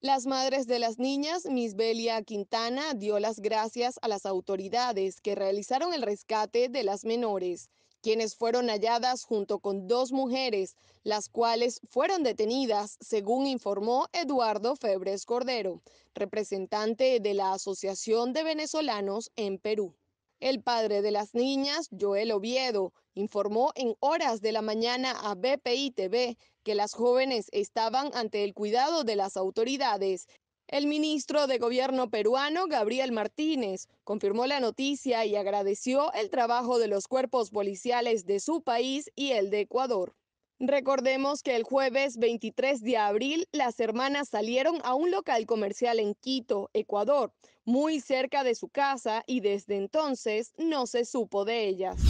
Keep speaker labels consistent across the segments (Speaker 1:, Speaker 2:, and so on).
Speaker 1: Las madres de las niñas, Miss Belia Quintana, dio las gracias a las autoridades que realizaron el rescate de las menores, quienes fueron halladas junto con dos mujeres, las cuales fueron detenidas, según informó Eduardo Febres Cordero, representante de la Asociación de Venezolanos en Perú. El padre de las niñas, Joel Oviedo, informó en horas de la mañana a BPI TV que las jóvenes estaban ante el cuidado de las autoridades. El ministro de Gobierno peruano, Gabriel Martínez, confirmó la noticia y agradeció el trabajo de los cuerpos policiales de su país y el de Ecuador. Recordemos que el jueves 23 de abril las hermanas salieron a un local comercial en Quito, Ecuador, muy cerca de su casa, y desde entonces no se supo de ellas.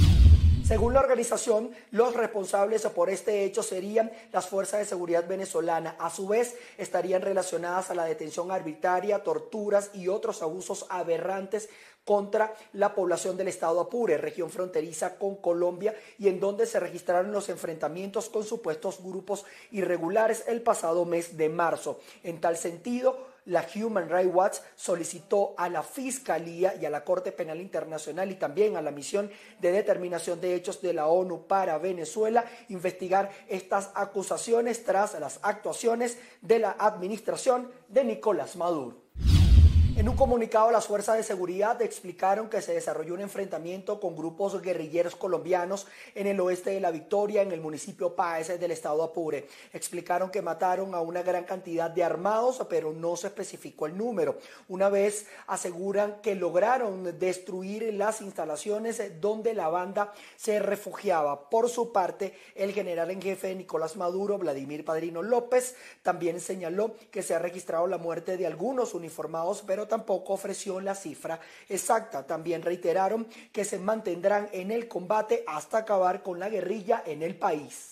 Speaker 2: Según la organización, los responsables por este hecho serían las fuerzas de seguridad venezolanas. A su vez, estarían relacionadas a la detención arbitraria, torturas y otros abusos aberrantes contra la población del estado Apure, región fronteriza con Colombia, y en donde se registraron los enfrentamientos con supuestos grupos irregulares el pasado mes de marzo. En tal sentido, la Human Rights Watch solicitó a la Fiscalía y a la Corte Penal Internacional y también a la Misión de Determinación de Hechos de la ONU para Venezuela investigar estas acusaciones tras las actuaciones de la administración de Nicolás Maduro. En un comunicado, las fuerzas de seguridad explicaron que se desarrolló un enfrentamiento con grupos guerrilleros colombianos en el oeste de La Victoria, en el municipio Páez del estado Apure. Explicaron que mataron a una gran cantidad de armados, pero no se especificó el número. Una vez aseguran que lograron destruir las instalaciones donde la banda se refugiaba. Por su parte, el general en jefe de Nicolás Maduro, Vladimir Padrino López, también señaló que se ha registrado la muerte de algunos uniformados, pero tampoco ofreció la cifra exacta. También reiteraron que se mantendrán en el combate hasta acabar con la guerrilla en el país.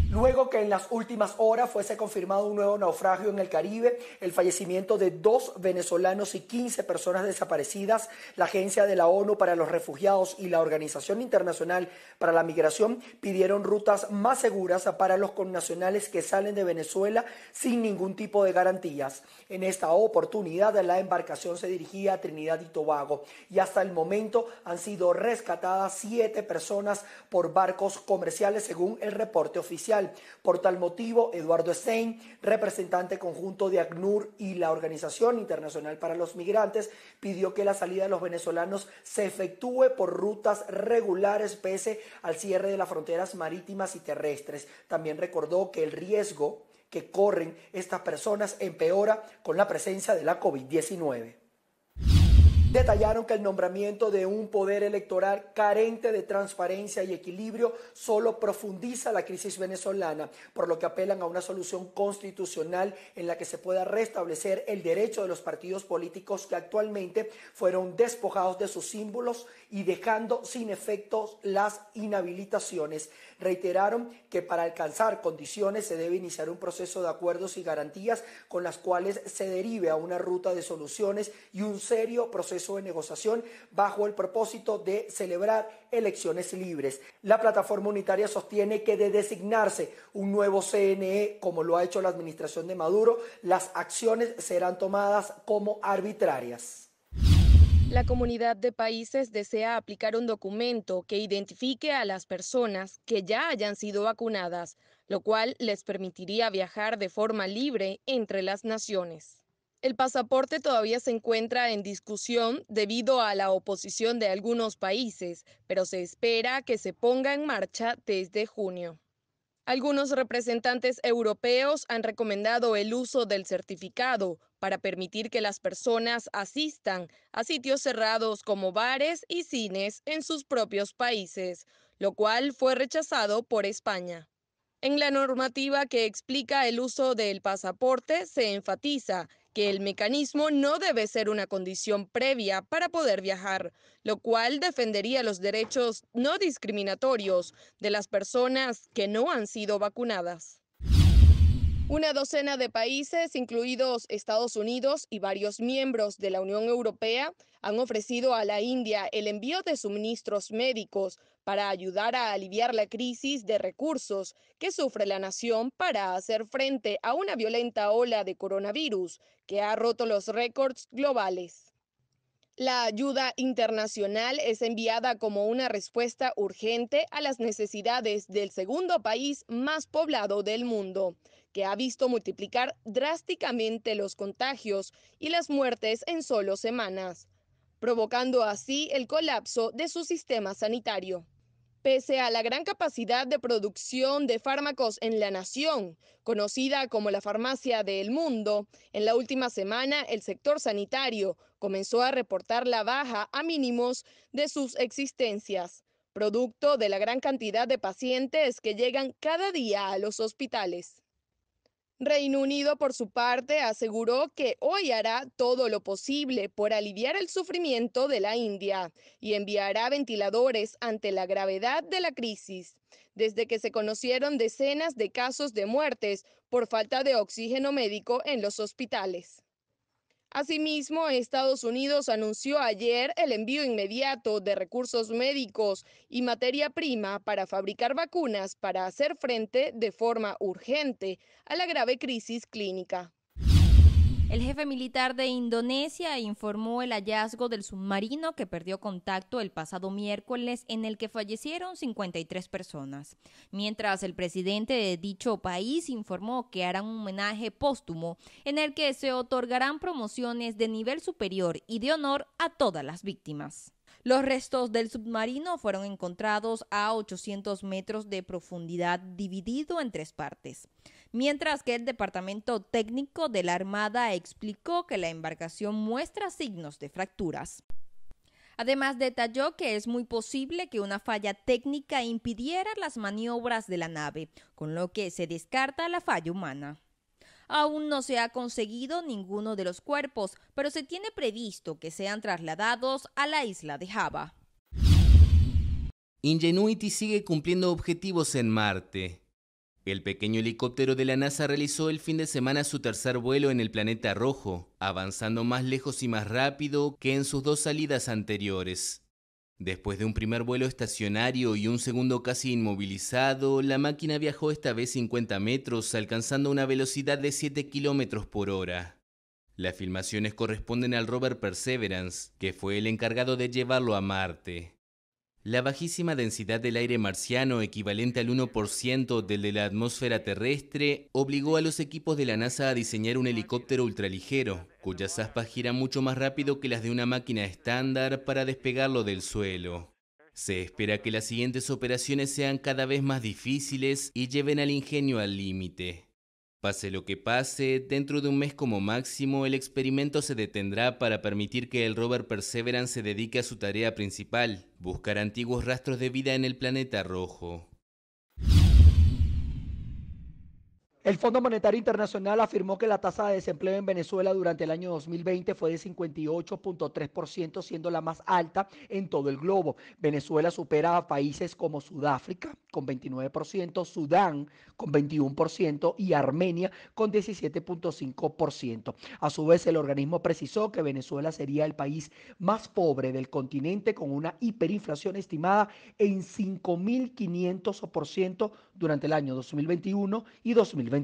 Speaker 2: Luego que en las últimas horas fuese confirmado un nuevo naufragio en el Caribe, el fallecimiento de 2 venezolanos y 15 personas desaparecidas, la Agencia de la ONU para los Refugiados y la Organización Internacional para la Migración pidieron rutas más seguras para los connacionales que salen de Venezuela sin ningún tipo de garantías. En esta oportunidad, la embarcación se dirigía a Trinidad y Tobago y hasta el momento han sido rescatadas 7 personas por barcos comerciales, según el reporte oficial. Por tal motivo, Eduardo Stein, representante conjunto de ACNUR y la Organización Internacional para los Migrantes, pidió que la salida de los venezolanos se efectúe por rutas regulares pese al cierre de las fronteras marítimas y terrestres. También recordó que el riesgo que corren estas personas empeora con la presencia de la COVID-19. Detallaron que el nombramiento de un poder electoral carente de transparencia y equilibrio solo profundiza la crisis venezolana, por lo que apelan a una solución constitucional en la que se pueda restablecer el derecho de los partidos políticos que actualmente fueron despojados de sus símbolos y dejando sin efectos las inhabilitaciones. Reiteraron que para alcanzar condiciones se debe iniciar un proceso de acuerdos y garantías con las cuales se derive a una ruta de soluciones y un serio proceso de negociación bajo el propósito de celebrar elecciones libres. La plataforma unitaria sostiene que de designarse un nuevo CNE, como lo ha hecho la administración de Maduro, las acciones serán tomadas como arbitrarias.
Speaker 1: La Comunidad de Países desea aplicar un documento que identifique a las personas que ya hayan sido vacunadas, lo cual les permitiría viajar de forma libre entre las naciones. El pasaporte todavía se encuentra en discusión debido a la oposición de algunos países, pero se espera que se ponga en marcha desde junio. Algunos representantes europeos han recomendado el uso del certificado para permitir que las personas asistan a sitios cerrados como bares y cines en sus propios países, lo cual fue rechazado por España. En la normativa que explica el uso del pasaporte se enfatiza que el mecanismo no debe ser una condición previa para poder viajar, lo cual defendería los derechos no discriminatorios de las personas que no han sido vacunadas. Una docena de países, incluidos Estados Unidos y varios miembros de la Unión Europea, han ofrecido a la India el envío de suministros médicos para ayudar a aliviar la crisis de recursos que sufre la nación para hacer frente a una violenta ola de coronavirus que ha roto los récords globales. La ayuda internacional es enviada como una respuesta urgente a las necesidades del segundo país más poblado del mundo, que ha visto multiplicar drásticamente los contagios y las muertes en solo semanas, provocando así el colapso de su sistema sanitario. Pese a la gran capacidad de producción de fármacos en la nación, conocida como la farmacia del mundo, en la última semana el sector sanitario comenzó a reportar la baja a mínimos de sus existencias, producto de la gran cantidad de pacientes que llegan cada día a los hospitales. Reino Unido, por su parte, aseguró que hoy hará todo lo posible por aliviar el sufrimiento de la India y enviará ventiladores ante la gravedad de la crisis, desde que se conocieron decenas de casos de muertes por falta de oxígeno médico en los hospitales. Asimismo, Estados Unidos anunció ayer el envío inmediato de recursos médicos y materia prima para fabricar vacunas para hacer frente de forma urgente a la grave crisis clínica.
Speaker 3: El jefe militar de Indonesia informó el hallazgo del submarino que perdió contacto el pasado miércoles en el que fallecieron 53 personas, mientras el presidente de dicho país informó que harán un homenaje póstumo en el que se otorgarán promociones de nivel superior y de honor a todas las víctimas. Los restos del submarino fueron encontrados a 800 metros de profundidad, dividido en tres partes, mientras que el Departamento Técnico de la Armada explicó que la embarcación muestra signos de fracturas. Además, detalló que es muy posible que una falla técnica impidiera las maniobras de la nave, con lo que se descarta la falla humana. Aún no se ha conseguido ninguno de los cuerpos, pero se tiene previsto que sean trasladados a la isla de Java.
Speaker 4: Ingenuity sigue cumpliendo objetivos en Marte. El pequeño helicóptero de la NASA realizó el fin de semana su tercer vuelo en el planeta rojo, avanzando más lejos y más rápido que en sus dos salidas anteriores. Después de un primer vuelo estacionario y un segundo casi inmovilizado, la máquina viajó esta vez 50 metros, alcanzando una velocidad de 7 kilómetros por hora. Las filmaciones corresponden al rover Perseverance, que fue el encargado de llevarlo a Marte. La bajísima densidad del aire marciano, equivalente al 1% del de la atmósfera terrestre, obligó a los equipos de la NASA a diseñar un helicóptero ultraligero, cuyas aspas giran mucho más rápido que las de una máquina estándar para despegarlo del suelo. Se espera que las siguientes operaciones sean cada vez más difíciles y lleven al ingenio al límite. Pase lo que pase, dentro de un mes como máximo, el experimento se detendrá para permitir que el rover Perseverance se dedique a su tarea principal, buscar antiguos rastros de vida en el planeta rojo.
Speaker 2: El Fondo Monetario Internacional afirmó que la tasa de desempleo en Venezuela durante el año 2020 fue de 58.3%, siendo la más alta en todo el globo. Venezuela supera a países como Sudáfrica con 29%, Sudán con 21% y Armenia con 17.5%. A su vez, el organismo precisó que Venezuela sería el país más pobre del continente, con una hiperinflación estimada en 5.500% durante el año 2021 y 2022.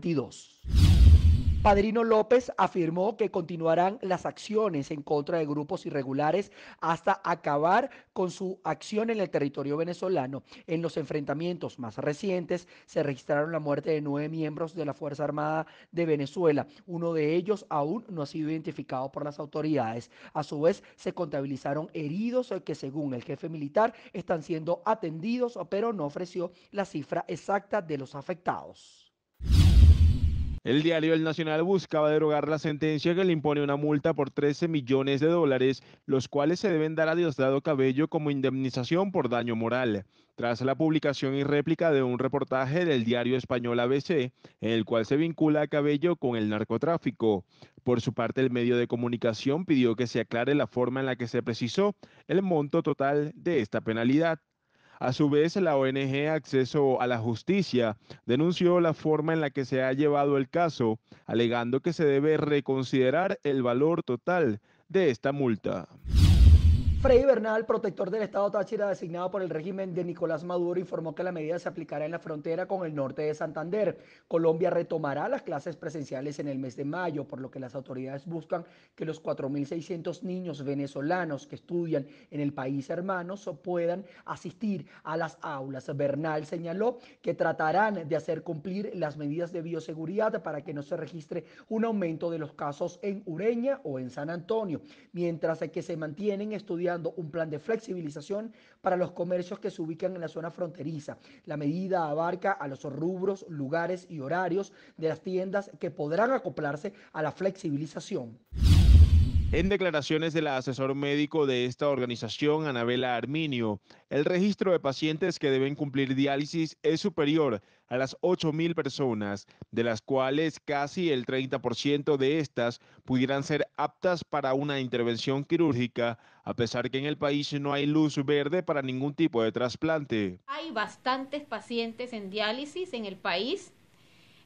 Speaker 2: Padrino López afirmó que continuarán las acciones en contra de grupos irregulares hasta acabar con su acción en el territorio venezolano. En los enfrentamientos más recientes se registraron la muerte de 9 miembros de la Fuerza Armada de Venezuela. Uno de ellos aún no ha sido identificado por las autoridades. A su vez, se contabilizaron heridos que, según el jefe militar, están siendo atendidos, pero no ofreció la cifra exacta de los afectados.
Speaker 5: El diario El Nacional buscaba derogar la sentencia que le impone una multa por 13 millones de dólares, los cuales se deben dar a Diosdado Cabello como indemnización por daño moral, tras la publicación y réplica de un reportaje del diario español ABC, en el cual se vincula a Cabello con el narcotráfico. Por su parte, el medio de comunicación pidió que se aclare la forma en la que se precisó el monto total de esta penalidad. A su vez, la ONG Acceso a la Justicia denunció la forma en la que se ha llevado el caso, alegando que se debe reconsiderar el valor total de esta multa.
Speaker 2: Freddy Bernal, protector del Estado Táchira designado por el régimen de Nicolás Maduro, informó que la medida se aplicará en la frontera con el norte de Santander. Colombia retomará las clases presenciales en el mes de mayo, por lo que las autoridades buscan que los 4.600 niños venezolanos que estudian en el país hermanos puedan asistir a las aulas. Bernal señaló que tratarán de hacer cumplir las medidas de bioseguridad para que no se registre un aumento de los casos en Ureña o en San Antonio, mientras que se mantienen estudiando un plan de flexibilización para los comercios que se ubican en la zona fronteriza. La medida abarca a los rubros, lugares y horarios de las tiendas que podrán acoplarse a la flexibilización.
Speaker 5: En declaraciones del asesor médico de esta organización, Anabela Arminio, el registro de pacientes que deben cumplir diálisis es superior a las 8.000 personas, de las cuales casi el 30% de estas pudieran ser aptas para una intervención quirúrgica, a pesar que en el país no hay luz verde para ningún tipo de trasplante.
Speaker 6: Hay bastantes pacientes en diálisis en el país.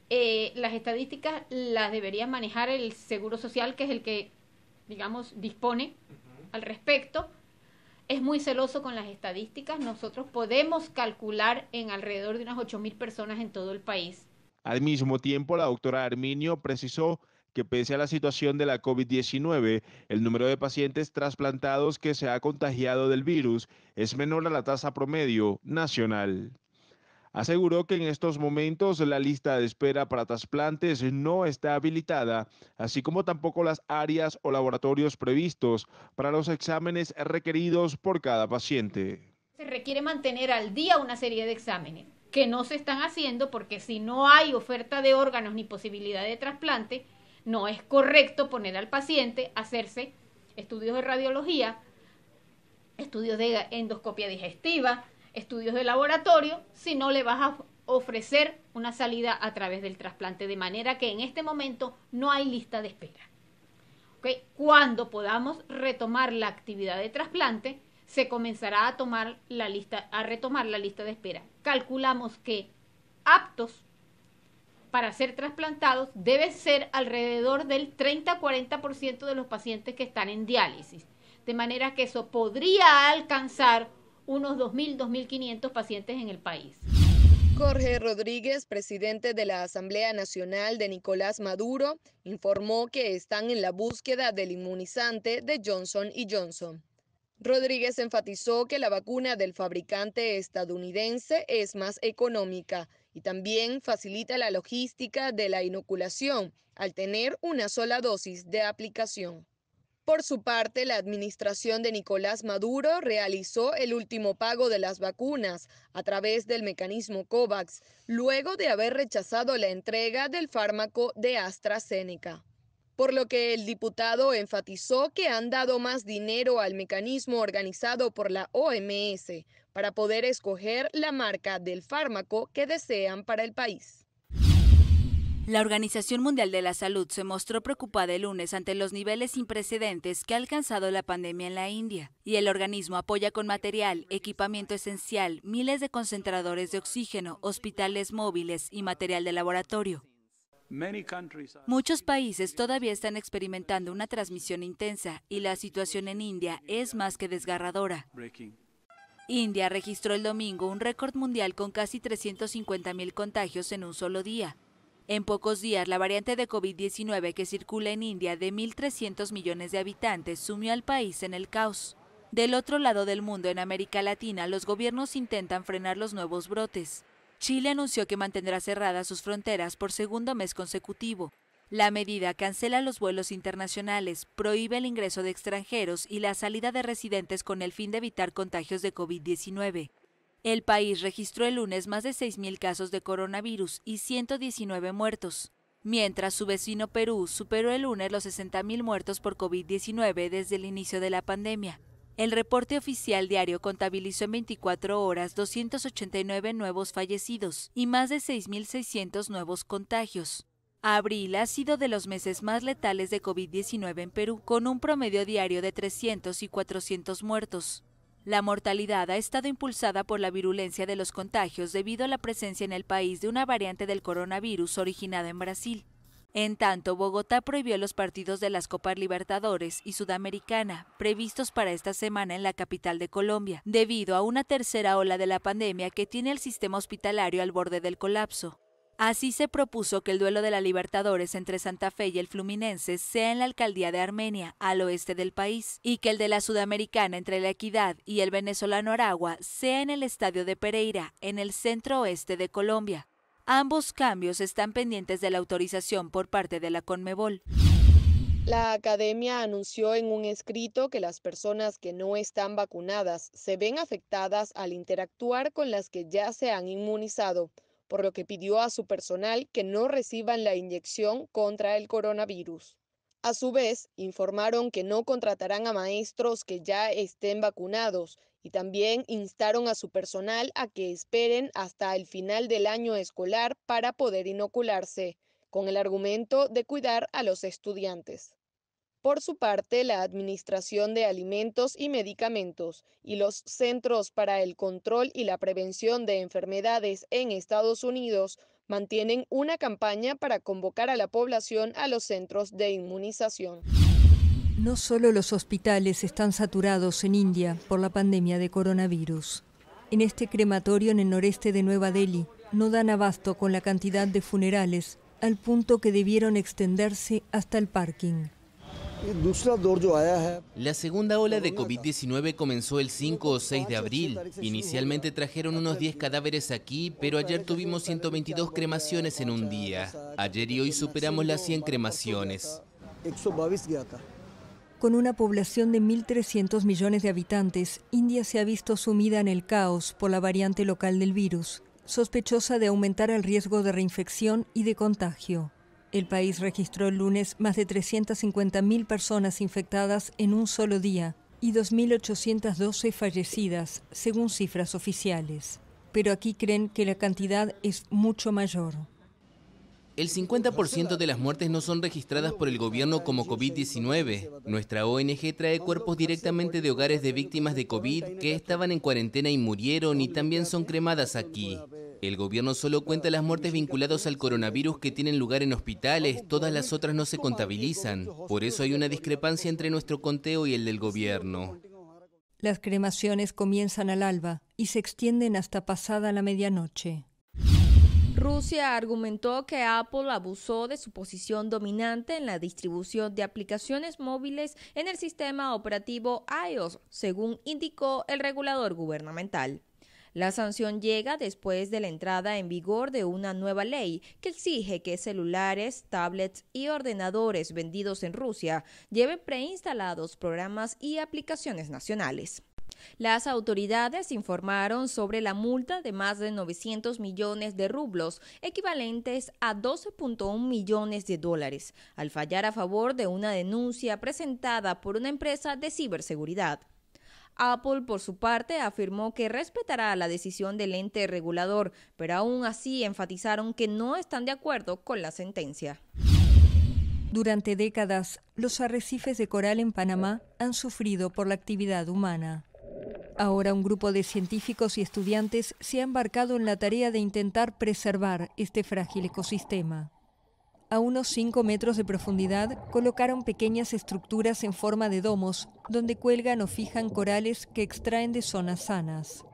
Speaker 6: Las estadísticas las debería manejar el Seguro Social, que es el que, digamos, dispone al respecto. Es muy celoso con las estadísticas. Nosotros podemos calcular en alrededor de unas 8.000 personas en todo el país.
Speaker 5: Al mismo tiempo, la doctora Arminio precisó que pese a la situación de la COVID-19, el número de pacientes trasplantados que se ha contagiado del virus es menor a la tasa promedio nacional. Aseguró que en estos momentos la lista de espera para trasplantes no está habilitada, así como tampoco las áreas o laboratorios previstos para los exámenes requeridos por cada paciente.
Speaker 6: Se requiere mantener al día una serie de exámenes que no se están haciendo porque si no hay oferta de órganos ni posibilidad de trasplante, no es correcto poner al paciente a hacerse estudios de radiología, estudios de endoscopia digestiva, estudios de laboratorio, si no le vas a ofrecer una salida a través del trasplante, de manera que en este momento no hay lista de espera. ¿Okay? Cuando podamos retomar la actividad de trasplante, se comenzará a retomar la lista de espera. Calculamos que aptos para ser trasplantados debe ser alrededor del 30-40% de los pacientes que están en diálisis, de manera que eso podría alcanzar unos 2.000, 2.500 pacientes en el país.
Speaker 1: Jorge Rodríguez, presidente de la Asamblea Nacional de Nicolás Maduro, informó que están en la búsqueda del inmunizante de Johnson & Johnson. Rodríguez enfatizó que la vacuna del fabricante estadounidense es más económica y también facilita la logística de la inoculación al tener una sola dosis de aplicación. Por su parte, la administración de Nicolás Maduro realizó el último pago de las vacunas a través del mecanismo COVAX, luego de haber rechazado la entrega del fármaco de AstraZeneca. Por lo que el diputado enfatizó que han dado más dinero al mecanismo organizado por la OMS para poder escoger la marca del fármaco que desean para el país.
Speaker 7: La Organización Mundial de la Salud se mostró preocupada el lunes ante los niveles sin precedentes que ha alcanzado la pandemia en la India, y el organismo apoya con material, equipamiento esencial, miles de concentradores de oxígeno, hospitales móviles y material de laboratorio. Muchos países todavía están experimentando una transmisión intensa y la situación en India es más que desgarradora. India registró el domingo un récord mundial con casi 350.000 contagios en un solo día. En pocos días, la variante de COVID-19 que circula en India de 1.300 millones de habitantes sumió al país en el caos. Del otro lado del mundo, en América Latina, los gobiernos intentan frenar los nuevos brotes. Chile anunció que mantendrá cerradas sus fronteras por segundo mes consecutivo. La medida cancela los vuelos internacionales, prohíbe el ingreso de extranjeros y la salida de residentes con el fin de evitar contagios de COVID-19. El país registró el lunes más de 6.000 casos de coronavirus y 119 muertos, mientras su vecino Perú superó el lunes los 60.000 muertos por COVID-19 desde el inicio de la pandemia. El reporte oficial diario contabilizó en 24 horas 289 nuevos fallecidos y más de 6.600 nuevos contagios. Abril ha sido de los meses más letales de COVID-19 en Perú, con un promedio diario de 300 y 400 muertos. La mortalidad ha estado impulsada por la virulencia de los contagios debido a la presencia en el país de una variante del coronavirus originada en Brasil. En tanto, Bogotá prohibió los partidos de las Copas Libertadores y Sudamericana, previstos para esta semana en la capital de Colombia, debido a una tercera ola de la pandemia que tiene el sistema hospitalario al borde del colapso. Así se propuso que el duelo de la Libertadores entre Santa Fe y el Fluminense sea en la alcaldía de Armenia, al oeste del país, y que el de la Sudamericana entre La Equidad y el venezolano Aragua sea en el estadio de Pereira, en el centro oeste de Colombia. Ambos cambios están pendientes de la autorización por parte de la Conmebol.
Speaker 1: La academia anunció en un escrito que las personas que no están vacunadas se ven afectadas al interactuar con las que ya se han inmunizado, por lo que pidió a su personal que no reciban la inyección contra el coronavirus. A su vez, informaron que no contratarán a maestros que ya estén vacunados y también instaron a su personal a que esperen hasta el final del año escolar para poder inocularse, con el argumento de cuidar a los estudiantes. Por su parte, la Administración de Alimentos y Medicamentos y los Centros para el Control y la Prevención de Enfermedades en Estados Unidos mantienen una campaña para convocar a la población a los centros de inmunización.
Speaker 8: No solo los hospitales están saturados en India por la pandemia de coronavirus. En este crematorio en el noreste de Nueva Delhi no dan abasto con la cantidad de funerales, al punto que debieron extenderse hasta el parking.
Speaker 4: La segunda ola de COVID-19 comenzó el 5 o 6 de abril. Inicialmente trajeron unos 10 cadáveres aquí, pero ayer tuvimos 122 cremaciones en un día. Ayer y hoy superamos las 100 cremaciones.
Speaker 8: Con una población de 1.300 millones de habitantes, India se ha visto sumida en el caos por la variante local del virus, sospechosa de aumentar el riesgo de reinfección y de contagio. El país registró el lunes más de 350.000 personas infectadas en un solo día y 2.812 fallecidas, según cifras oficiales. Pero aquí creen que la cantidad es mucho mayor.
Speaker 4: El 50% de las muertes no son registradas por el gobierno como COVID-19. Nuestra ONG trae cuerpos directamente de hogares de víctimas de COVID que estaban en cuarentena y murieron y también son cremadas aquí. El gobierno solo cuenta las muertes vinculadas al coronavirus que tienen lugar en hospitales, todas las otras no se contabilizan. Por eso hay una discrepancia entre nuestro conteo y el del gobierno.
Speaker 8: Las cremaciones comienzan al alba y se extienden hasta pasada la medianoche.
Speaker 3: Rusia argumentó que Apple abusó de su posición dominante en la distribución de aplicaciones móviles en el sistema operativo iOS, según indicó el regulador gubernamental. La sanción llega después de la entrada en vigor de una nueva ley que exige que celulares, tablets y ordenadores vendidos en Rusia lleven preinstalados programas y aplicaciones nacionales. Las autoridades informaron sobre la multa de más de 900 millones de rublos, equivalentes a 12.1 millones de dólares, al fallar a favor de una denuncia presentada por una empresa de ciberseguridad. Apple, por su parte, afirmó que respetará la decisión del ente regulador, pero aún así enfatizaron que no están de acuerdo con la sentencia.
Speaker 8: Durante décadas, los arrecifes de coral en Panamá han sufrido por la actividad humana. Ahora un grupo de científicos y estudiantes se ha embarcado en la tarea de intentar preservar este frágil ecosistema. A unos 5 metros de profundidad colocaron pequeñas estructuras en forma de domos donde cuelgan o fijan corales que extraen de zonas sanas.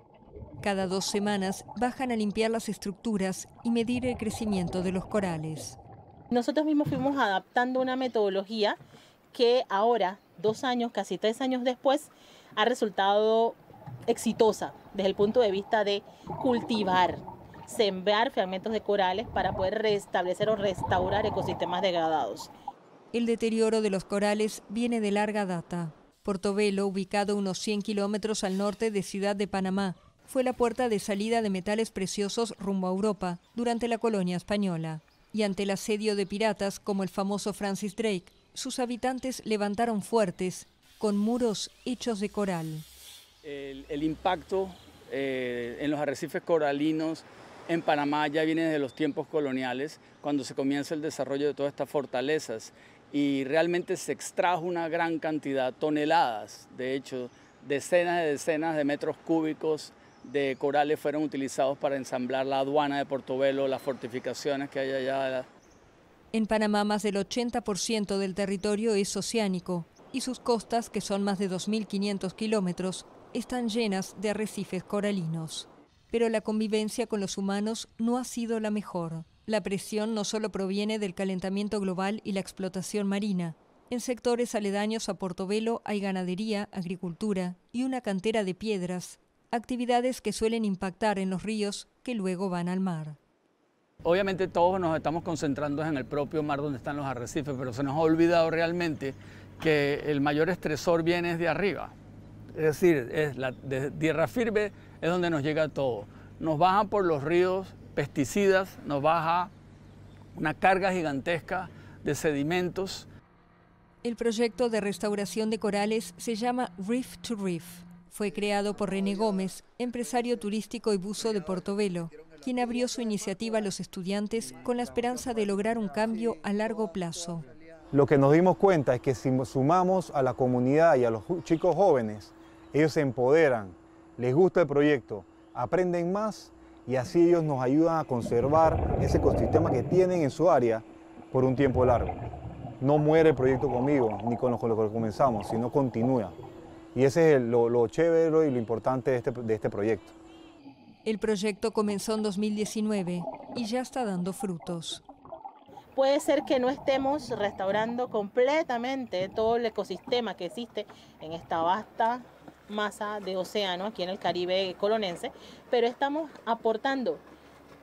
Speaker 8: Cada 2 semanas bajan a limpiar las estructuras y medir el crecimiento de los corales.
Speaker 9: Nosotros mismos fuimos adaptando una metodología que ahora, 2 años, casi 3 años después, ha resultado exitosa desde el punto de vista de cultivar, sembrar fragmentos de corales para poder restablecer o restaurar ecosistemas degradados.
Speaker 8: El deterioro de los corales viene de larga data. Portobelo, ubicado unos 100 kilómetros al norte de Ciudad de Panamá, fue la puerta de salida de metales preciosos rumbo a Europa durante la colonia española. Y ante el asedio de piratas como el famoso Francis Drake, sus habitantes levantaron fuertes con muros hechos de coral.
Speaker 10: El impacto en los arrecifes coralinos en Panamá ya viene desde los tiempos coloniales, cuando se comienza el desarrollo de todas estas fortalezas y realmente se extrajo una gran cantidad, toneladas de hecho, decenas de metros cúbicos de corales fueron utilizados para ensamblar la aduana de Portobelo, las fortificaciones que hay allá.
Speaker 8: En Panamá, más del 80% del territorio es oceánico y sus costas, que son más de 2.500 kilómetros, están llenas de arrecifes coralinos. Pero la convivencia con los humanos no ha sido la mejor. La presión no solo proviene del calentamiento global y la explotación marina. En sectores aledaños a Portobelo hay ganadería, agricultura y una cantera de piedras, actividades que suelen impactar en los ríos que luego van al mar.
Speaker 10: Obviamente todos nos estamos concentrando en el propio mar donde están los arrecifes, pero se nos ha olvidado realmente que el mayor estresor viene de arriba. Es decir, de tierra firme es donde nos llega todo. Nos bajan por los ríos pesticidas, nos baja una carga gigantesca de sedimentos.
Speaker 8: El proyecto de restauración de corales se llama Reef to Reef. Fue creado por René Gómez, empresario turístico y buzo de Portobelo, quien abrió su iniciativa a los estudiantes con la esperanza de lograr un cambio a largo plazo.
Speaker 11: Lo que nos dimos cuenta es que si sumamos a la comunidad y a los chicos jóvenes, ellos se empoderan, les gusta el proyecto, aprenden más y así ellos nos ayudan a conservar ese ecosistema que tienen en su área por un tiempo largo. No muere el proyecto conmigo ni con lo que comenzamos, sino continúa. Y ese es lo chévere y lo importante de este proyecto.
Speaker 8: El proyecto comenzó en 2019 y ya está dando frutos.
Speaker 9: Puede ser que no estemos restaurando completamente todo el ecosistema que existe en esta vasta masa de océano aquí en el Caribe colonense, pero estamos aportando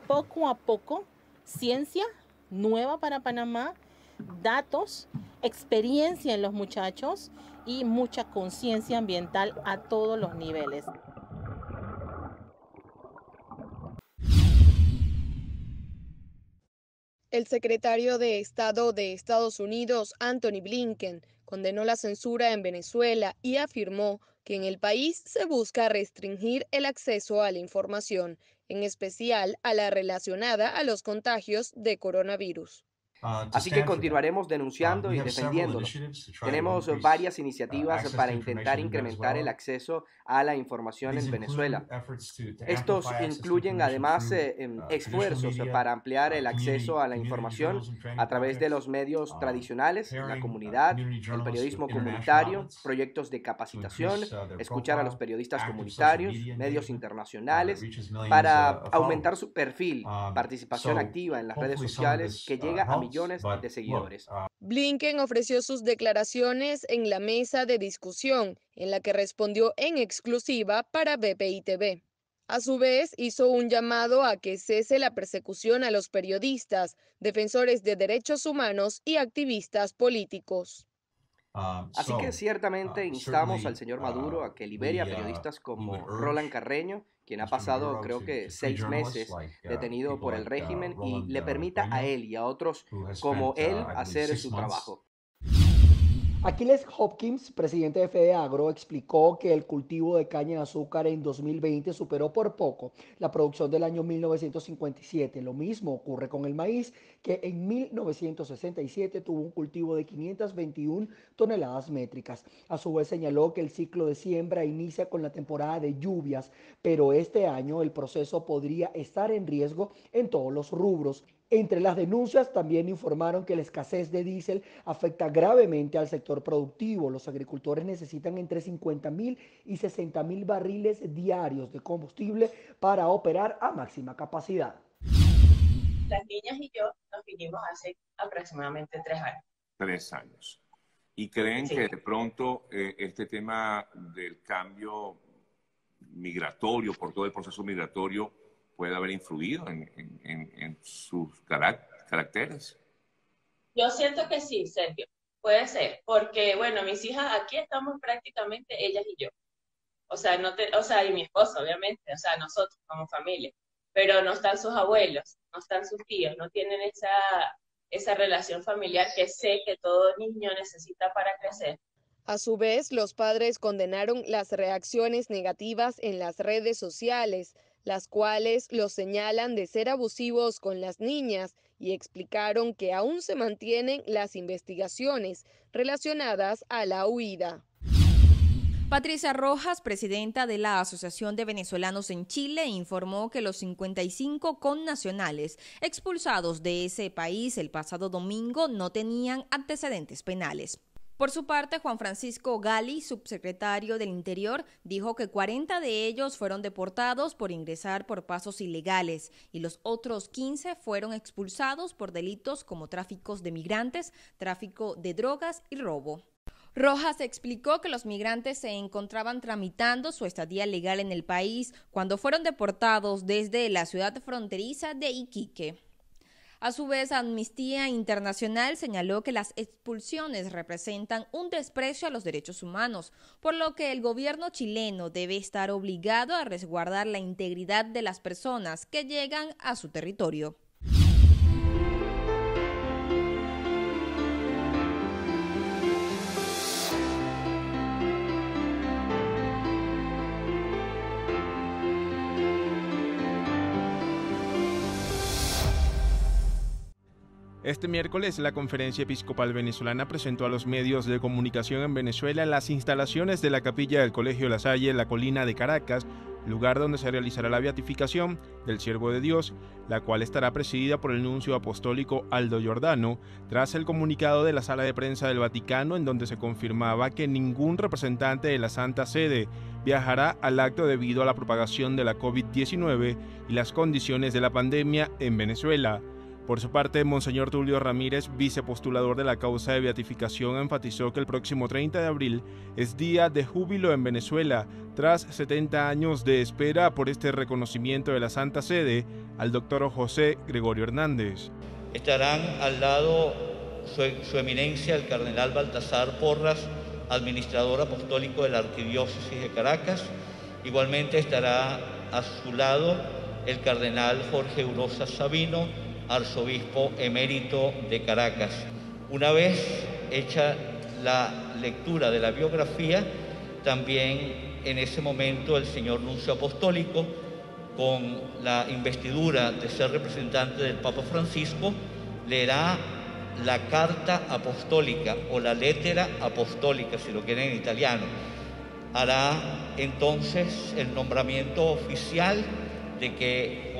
Speaker 9: poco a poco ciencia nueva para Panamá, datos, experiencia en los muchachos y mucha conciencia ambiental a todos los niveles.
Speaker 1: El secretario de Estado de Estados Unidos, Anthony Blinken, condenó la censura en Venezuela y afirmó que en el país se busca restringir el acceso a la información, en especial a la relacionada a los contagios de coronavirus.
Speaker 12: Así que continuaremos denunciando y defendiéndolo. Tenemos varias iniciativas para intentar incrementar el acceso a la información en Venezuela. Estos incluyen además esfuerzos para ampliar el acceso a la información a través de los medios tradicionales, la comunidad, el periodismo comunitario, proyectos de capacitación, escuchar a los periodistas comunitarios, medios internacionales, para aumentar su perfil, participación activa en las redes sociales que llega a millones de seguidores.
Speaker 1: Blinken ofreció sus declaraciones en la mesa de discusión, en la que respondió en exclusiva para BPI TV. A su vez, hizo un llamado a que cese la persecución a los periodistas, defensores de derechos humanos y activistas políticos.
Speaker 12: Así que ciertamente instamos al señor Maduro a que libere a periodistas como Roland Carreño, quien ha pasado creo que 6 meses detenido por el régimen, y le permita a él y a otros como él hacer su trabajo.
Speaker 2: Aquiles Hopkins, presidente de FEDEAGRO, explicó que el cultivo de caña de azúcar en 2020 superó por poco la producción del año 1957. Lo mismo ocurre con el maíz, que en 1967 tuvo un cultivo de 521 toneladas métricas. A su vez señaló que el ciclo de siembra inicia con la temporada de lluvias, pero este año el proceso podría estar en riesgo en todos los rubros. Entre las denuncias también informaron que la escasez de diésel afecta gravemente al sector productivo. Los agricultores necesitan entre 50.000 y 60.000 barriles diarios de combustible para operar a máxima capacidad.
Speaker 13: Las niñas y yo nos vinimos hace aproximadamente 3 años.
Speaker 14: 3 años. ¿Y creen que de pronto este tema del cambio migratorio, por todo el proceso migratorio, puede haber influido en sus caracteres?
Speaker 13: Yo siento que sí, Sergio, puede ser, porque bueno, mis hijas aquí estamos prácticamente ellas y yo, o sea, y mi esposo, obviamente, o sea, nosotros como familia, pero no están sus abuelos, no están sus tíos, no tienen esa relación familiar que sé que todo niño necesita para crecer.
Speaker 1: A su vez, los padres condenaron las reacciones negativas en las redes sociales, las cuales los señalan de ser abusivos con las niñas, y explicaron que aún se mantienen las investigaciones relacionadas a la huida.
Speaker 3: Patricia Rojas, presidenta de la Asociación de Venezolanos en Chile, informó que los 55 connacionales expulsados de ese país el pasado domingo no tenían antecedentes penales. Por su parte, Juan Francisco Gali, subsecretario del Interior, dijo que 40 de ellos fueron deportados por ingresar por pasos ilegales y los otros 15 fueron expulsados por delitos como tráficos de migrantes, tráfico de drogas y robo. Rojas explicó que los migrantes se encontraban tramitando su estadía legal en el país cuando fueron deportados desde la ciudad fronteriza de Iquique. A su vez, Amnistía Internacional señaló que las expulsiones representan un desprecio a los derechos humanos, por lo que el gobierno chileno debe estar obligado a resguardar la integridad de las personas que llegan a su territorio.
Speaker 5: Este miércoles, la Conferencia Episcopal Venezolana presentó a los medios de comunicación en Venezuela las instalaciones de la capilla del Colegio La Salle en la colina de Caracas, lugar donde se realizará la beatificación del Siervo de Dios, la cual estará presidida por el nuncio apostólico Aldo Giordano, tras el comunicado de la Sala de Prensa del Vaticano, en donde se confirmaba que ningún representante de la Santa Sede viajará al acto debido a la propagación de la COVID-19 y las condiciones de la pandemia en Venezuela. Por su parte, Monseñor Tulio Ramírez, vicepostulador de la causa de beatificación, enfatizó que el próximo 30 de abril es día de júbilo en Venezuela, tras 70 años de espera por este reconocimiento de la Santa Sede al doctor José Gregorio Hernández.
Speaker 15: Estarán al lado su eminencia, el cardenal Baltasar Porras, administrador apostólico de la Arquidiócesis de Caracas. Igualmente estará a su lado el cardenal Jorge Urosa Sabino, arzobispo emérito de Caracas. Una vez hecha la lectura de la biografía, también en ese momento el señor nuncio apostólico, con la investidura de ser representante del Papa Francisco, leerá la carta apostólica o la lettera apostólica, si lo quieren en italiano. Hará entonces el nombramiento oficial de que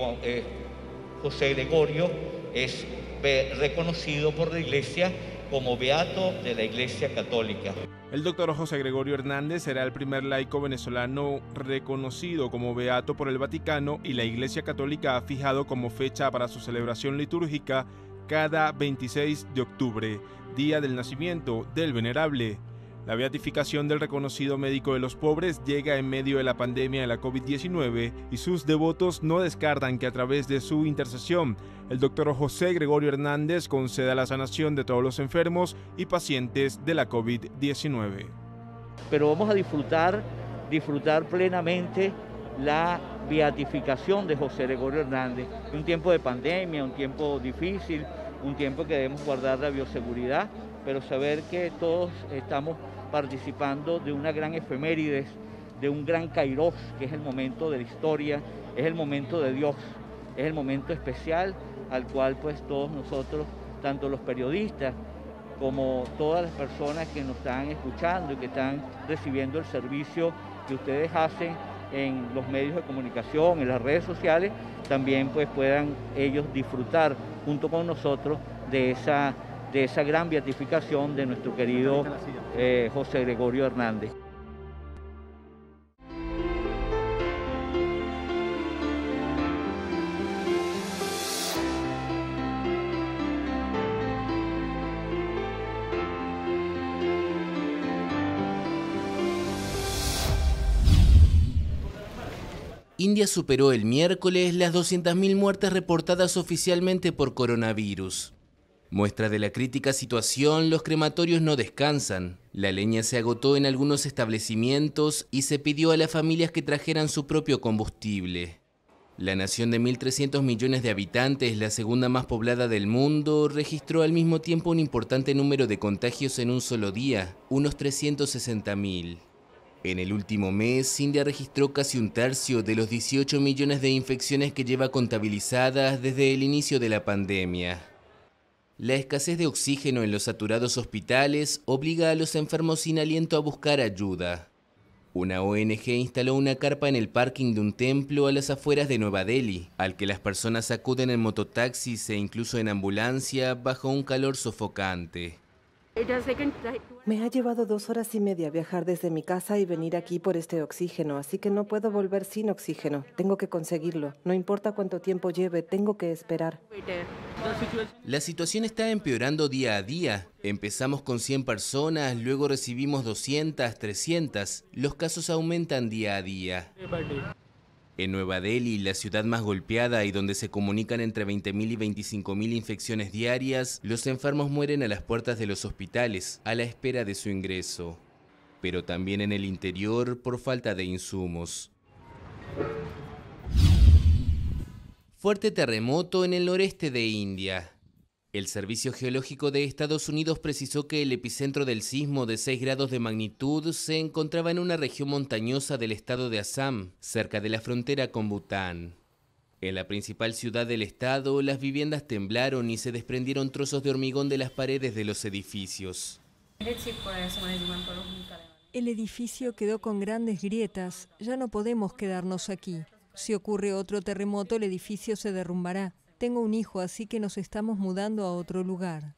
Speaker 15: José Gregorio es reconocido por la Iglesia como beato de la Iglesia Católica.
Speaker 5: El doctor José Gregorio Hernández será el primer laico venezolano reconocido como beato por el Vaticano, y la Iglesia Católica ha fijado como fecha para su celebración litúrgica cada 26 de octubre, día del nacimiento del venerable. La beatificación del reconocido médico de los pobres llega en medio de la pandemia de la COVID-19 y sus devotos no descartan que a través de su intercesión el doctor José Gregorio Hernández conceda la sanación de todos los enfermos y pacientes de la COVID-19.
Speaker 15: Pero vamos a disfrutar plenamente la beatificación de José Gregorio Hernández. Un tiempo de pandemia, un tiempo difícil, un tiempo que debemos guardar la bioseguridad, pero saber que todos estamos participando de una gran efemérides, de un gran kairos, que es el momento de la historia, es el momento de Dios, es el momento especial al cual pues todos nosotros, tanto los periodistas como todas las personas que nos están escuchando y que están recibiendo el servicio que ustedes hacen en los medios de comunicación, en las redes sociales, también pues puedan ellos disfrutar junto con nosotros de esa gran beatificación de nuestro querido José Gregorio Hernández.
Speaker 4: India superó el miércoles las 200.000 muertes reportadas oficialmente por coronavirus. Muestra de la crítica situación, los crematorios no descansan. La leña se agotó en algunos establecimientos y se pidió a las familias que trajeran su propio combustible. La nación de 1.300 millones de habitantes, la segunda más poblada del mundo, registró al mismo tiempo un importante número de contagios en un solo día, unos 360.000. En el último mes, India registró casi un tercio de los 18 millones de infecciones que lleva contabilizadas desde el inicio de la pandemia. La escasez de oxígeno en los saturados hospitales obliga a los enfermos sin aliento a buscar ayuda. Una ONG instaló una carpa en el parking de un templo a las afueras de Nueva Delhi, al que las personas acuden en mototaxis e incluso en ambulancia bajo un calor sofocante.
Speaker 16: Me ha llevado 2 horas y media viajar desde mi casa y venir aquí por este oxígeno, así que no puedo volver sin oxígeno. Tengo que conseguirlo. No importa cuánto tiempo lleve, tengo que esperar.
Speaker 4: La situación está empeorando día a día. Empezamos con 100 personas, luego recibimos 200, 300. Los casos aumentan día a día. En Nueva Delhi, la ciudad más golpeada y donde se comunican entre 20.000 y 25.000 infecciones diarias, los enfermos mueren a las puertas de los hospitales, a la espera de su ingreso. Pero también en el interior por falta de insumos. Fuerte terremoto en el noreste de India. El Servicio Geológico de Estados Unidos precisó que el epicentro del sismo de 6 grados de magnitud se encontraba en una región montañosa del estado de Assam, cerca de la frontera con Bután. En la principal ciudad del estado, las viviendas temblaron y se desprendieron trozos de hormigón de las paredes de los edificios.
Speaker 8: El edificio quedó con grandes grietas. Ya no podemos quedarnos aquí. Si ocurre otro terremoto, el edificio se derrumbará. Tengo un hijo, así que nos estamos mudando a otro lugar.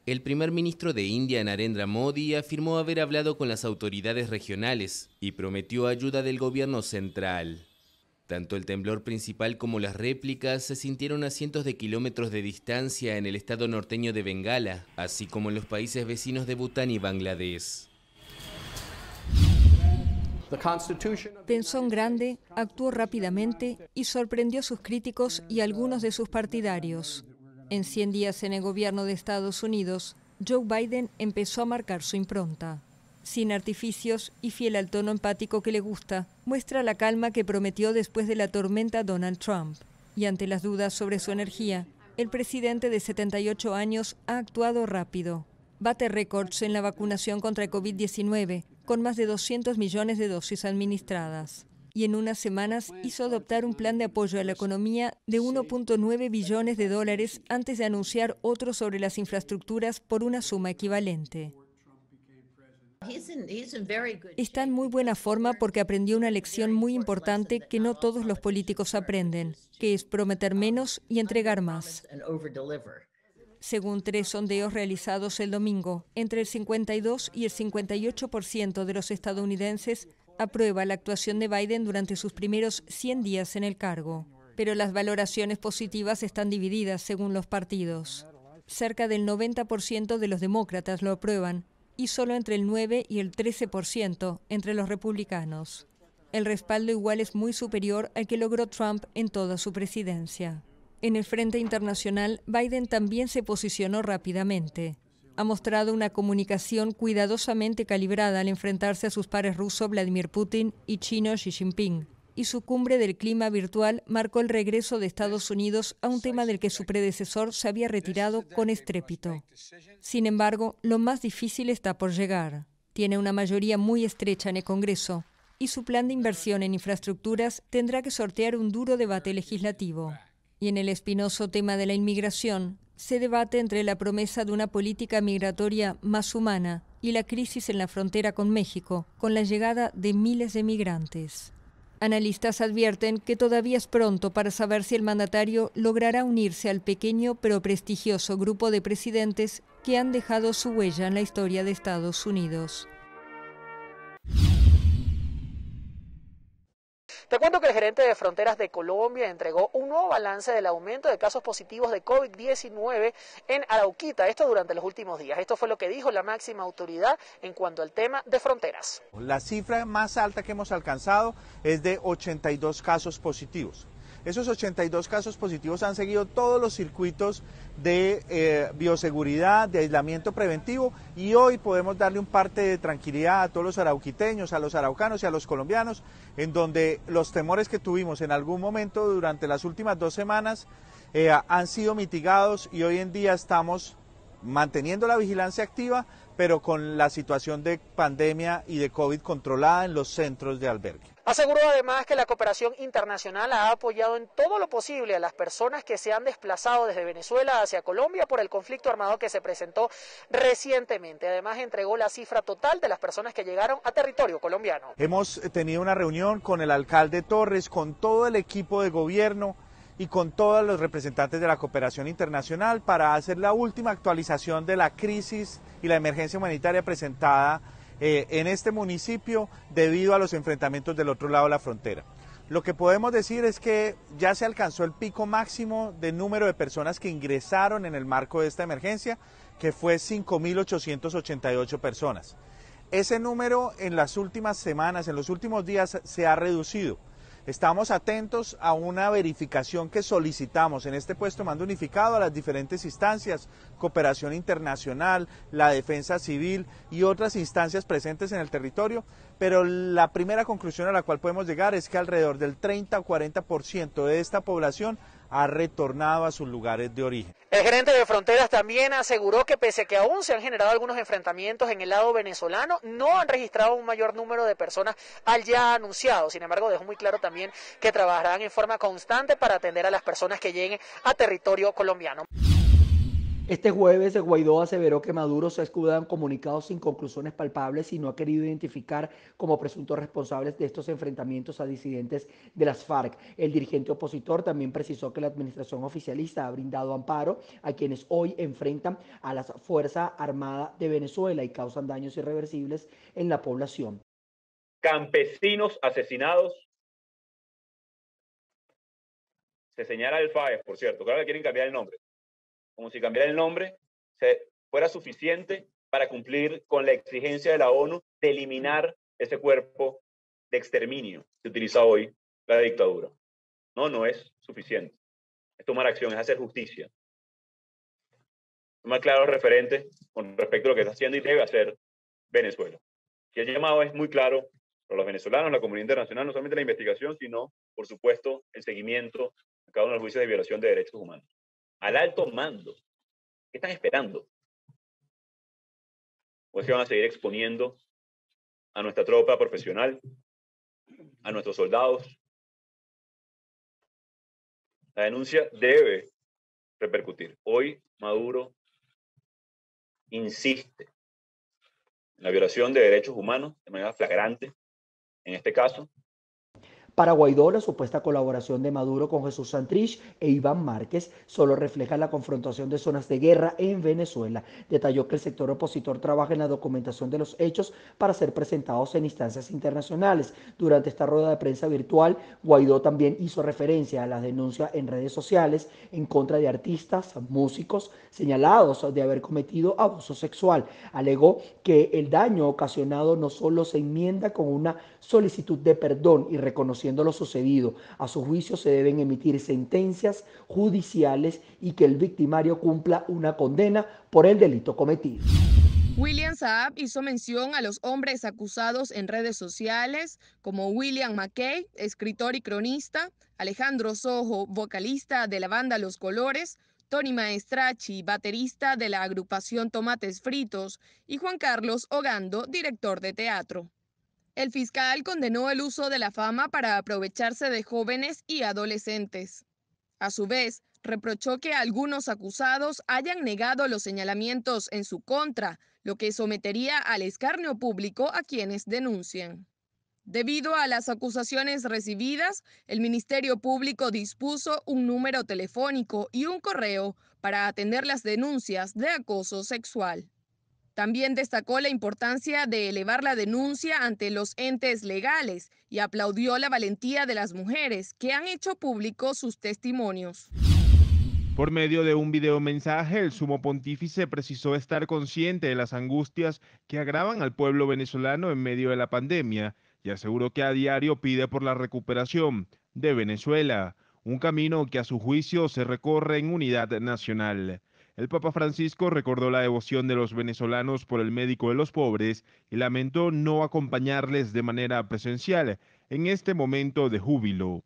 Speaker 4: El primer ministro de India, Narendra Modi, afirmó haber hablado con las autoridades regionales y prometió ayuda del gobierno central. Tanto el temblor principal como las réplicas se sintieron a cientos de kilómetros de distancia en el estado norteño de Bengala, así como en los países vecinos de Bután y Bangladesh.
Speaker 8: Pensó en grande, actuó rápidamente y sorprendió a sus críticos y a algunos de sus partidarios. En 100 días en el gobierno de Estados Unidos, Joe Biden empezó a marcar su impronta. Sin artificios y fiel al tono empático que le gusta, muestra la calma que prometió después de la tormenta Donald Trump. Y ante las dudas sobre su energía, el presidente de 78 años ha actuado rápido. Bate récords en la vacunación contra el COVID-19, con más de 200 millones de dosis administradas. Y en unas semanas hizo adoptar un plan de apoyo a la economía de 1.9 billones de dólares antes de anunciar otro sobre las infraestructuras por una suma equivalente. Está en muy buena forma porque aprendió una lección muy importante que no todos los políticos aprenden, que es prometer menos y entregar más. Según 3 sondeos realizados el domingo, entre el 52 y el 58% de los estadounidenses aprueba la actuación de Biden durante sus primeros 100 días en el cargo. Pero las valoraciones positivas están divididas según los partidos. Cerca del 90% de los demócratas lo aprueban y solo entre el 9 y el 13% entre los republicanos. El respaldo igual es muy superior al que logró Trump en toda su presidencia. En el frente internacional, Biden también se posicionó rápidamente. Ha mostrado una comunicación cuidadosamente calibrada al enfrentarse a sus pares ruso Vladimir Putin y chino Xi Jinping. Y su cumbre del clima virtual marcó el regreso de Estados Unidos a un tema del que su predecesor se había retirado con estrépito. Sin embargo, lo más difícil está por llegar. Tiene una mayoría muy estrecha en el Congreso y su plan de inversión en infraestructuras tendrá que sortear un duro debate legislativo. Y en el espinoso tema de la inmigración, se debate entre la promesa de una política migratoria más humana y la crisis en la frontera con México, con la llegada de miles de migrantes. Analistas advierten que todavía es pronto para saber si el mandatario logrará unirse al pequeño pero prestigioso grupo de presidentes que han dejado su huella en la historia de Estados Unidos.
Speaker 17: Te cuento que el gerente de Fronteras de Colombia entregó un nuevo balance del aumento de casos positivos de COVID-19 en Arauquita, esto durante los últimos días. Esto fue lo que dijo la máxima autoridad en cuanto al tema de fronteras.
Speaker 18: La cifra más alta que hemos alcanzado es de 82 casos positivos. Esos 82 casos positivos han seguido todos los circuitos de bioseguridad, de aislamiento preventivo, y hoy podemos darle un parte de tranquilidad a todos los arauquiteños, a los araucanos y a los colombianos, en donde los temores que tuvimos en algún momento durante las últimas 2 semanas han sido mitigados y hoy en día estamos manteniendo la vigilancia activa, pero con la situación de pandemia y de COVID controlada en los centros de albergue.
Speaker 17: Aseguró además que la cooperación internacional ha apoyado en todo lo posible a las personas que se han desplazado desde Venezuela hacia Colombia por el conflicto armado que se presentó recientemente. Además, entregó la cifra total de las personas que llegaron a territorio colombiano.
Speaker 18: Hemos tenido una reunión con el alcalde Torres, con todo el equipo de gobierno y con todos los representantes de la cooperación internacional para hacer la última actualización de la crisis y la emergencia humanitaria presentada en este municipio debido a los enfrentamientos del otro lado de la frontera. Lo que podemos decir es que ya se alcanzó el pico máximo de número de personas que ingresaron en el marco de esta emergencia, que fue 5.888 personas. Ese número en las últimas semanas, en los últimos días, se ha reducido. Estamos atentos a una verificación que solicitamos en este puesto de mando unificado a las diferentes instancias, cooperación internacional, la defensa civil y otras instancias presentes en el territorio, pero la primera conclusión a la cual podemos llegar es que alrededor del 30 o 40% de esta población ha retornado a sus lugares de origen.
Speaker 17: El gerente de Fronteras también aseguró que pese a que aún se han generado algunos enfrentamientos en el lado venezolano, no han registrado un mayor número de personas al ya anunciado. Sin embargo, dejó muy claro también que trabajarán en forma constante para atender a las personas que lleguen a territorio colombiano.
Speaker 2: Este jueves, Guaidó aseveró que Maduro se escuda en comunicados sin conclusiones palpables y no ha querido identificar como presuntos responsables de estos enfrentamientos a disidentes de las FARC. El dirigente opositor también precisó que la administración oficialista ha brindado amparo a quienes hoy enfrentan a la Fuerza Armada de Venezuela y causan daños irreversibles en la población.
Speaker 19: Campesinos asesinados. Se señala el FAES, por cierto, claro que quieren cambiar el nombre. Como si cambiar el nombre fuera suficiente para cumplir con la exigencia de la ONU de eliminar ese cuerpo de exterminio que utiliza hoy la dictadura. No, no es suficiente. Es tomar acción, es hacer justicia. Más claro referente con respecto a lo que está haciendo y debe hacer Venezuela. Y el llamado es muy claro para los venezolanos, la comunidad internacional, no solamente la investigación, sino, por supuesto, el seguimiento a cada uno de los juicios de violación de derechos humanos. Al alto mando. ¿Qué están esperando? ¿O es que van a seguir exponiendo a nuestra tropa profesional, a nuestros soldados? La denuncia debe repercutir. Hoy Maduro insiste en la violación de derechos humanos de manera flagrante, en este caso.
Speaker 2: Para Guaidó, la supuesta colaboración de Maduro con Jesús Santrich e Iván Márquez solo refleja la confrontación de zonas de guerra en Venezuela. Detalló que el sector opositor trabaja en la documentación de los hechos para ser presentados en instancias internacionales. Durante esta rueda de prensa virtual, Guaidó también hizo referencia a las denuncias en redes sociales en contra de artistas, músicos, señalados de haber cometido abuso sexual. Alegó que el daño ocasionado no solo se enmienda con una solicitud de perdón y reconocimiento lo sucedido. A su juicio se deben emitir sentencias judiciales y que el victimario cumpla una condena por el delito cometido.
Speaker 1: William Saab hizo mención a los hombres acusados en redes sociales como William McKay, escritor y cronista, Alejandro Sojo, vocalista de la banda Los Colores, Tony Maestracci, baterista de la agrupación Tomates Fritos, y Juan Carlos Ogando, director de teatro. El fiscal condenó el uso de la fama para aprovecharse de jóvenes y adolescentes. A su vez, reprochó que algunos acusados hayan negado los señalamientos en su contra, lo que sometería al escarnio público a quienes denuncian. Debido a las acusaciones recibidas, el Ministerio Público dispuso un número telefónico y un correo para atender las denuncias de acoso sexual. También destacó la importancia de elevar la denuncia ante los entes legales y aplaudió la valentía de las mujeres que han hecho públicos sus testimonios.
Speaker 5: Por medio de un videomensaje, el sumo pontífice precisó estar consciente de las angustias que agravan al pueblo venezolano en medio de la pandemia y aseguró que a diario pide por la recuperación de Venezuela, un camino que a su juicio se recorre en unidad nacional. El Papa Francisco recordó la devoción de los venezolanos por el médico de los pobres y lamentó no acompañarles de manera presencial en este momento de júbilo.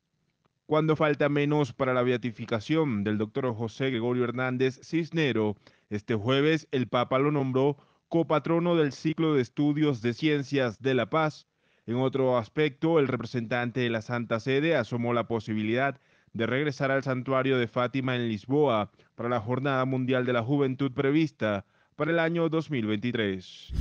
Speaker 5: Cuando falta menos para la beatificación del doctor José Gregorio Hernández Cisnero, este jueves el Papa lo nombró copatrono del ciclo de estudios de Ciencias de la Paz. En otro aspecto, el representante de la Santa Sede asomó la posibilidad de regresar al santuario de Fátima en Lisboa para la Jornada Mundial de la Juventud prevista para el año 2023.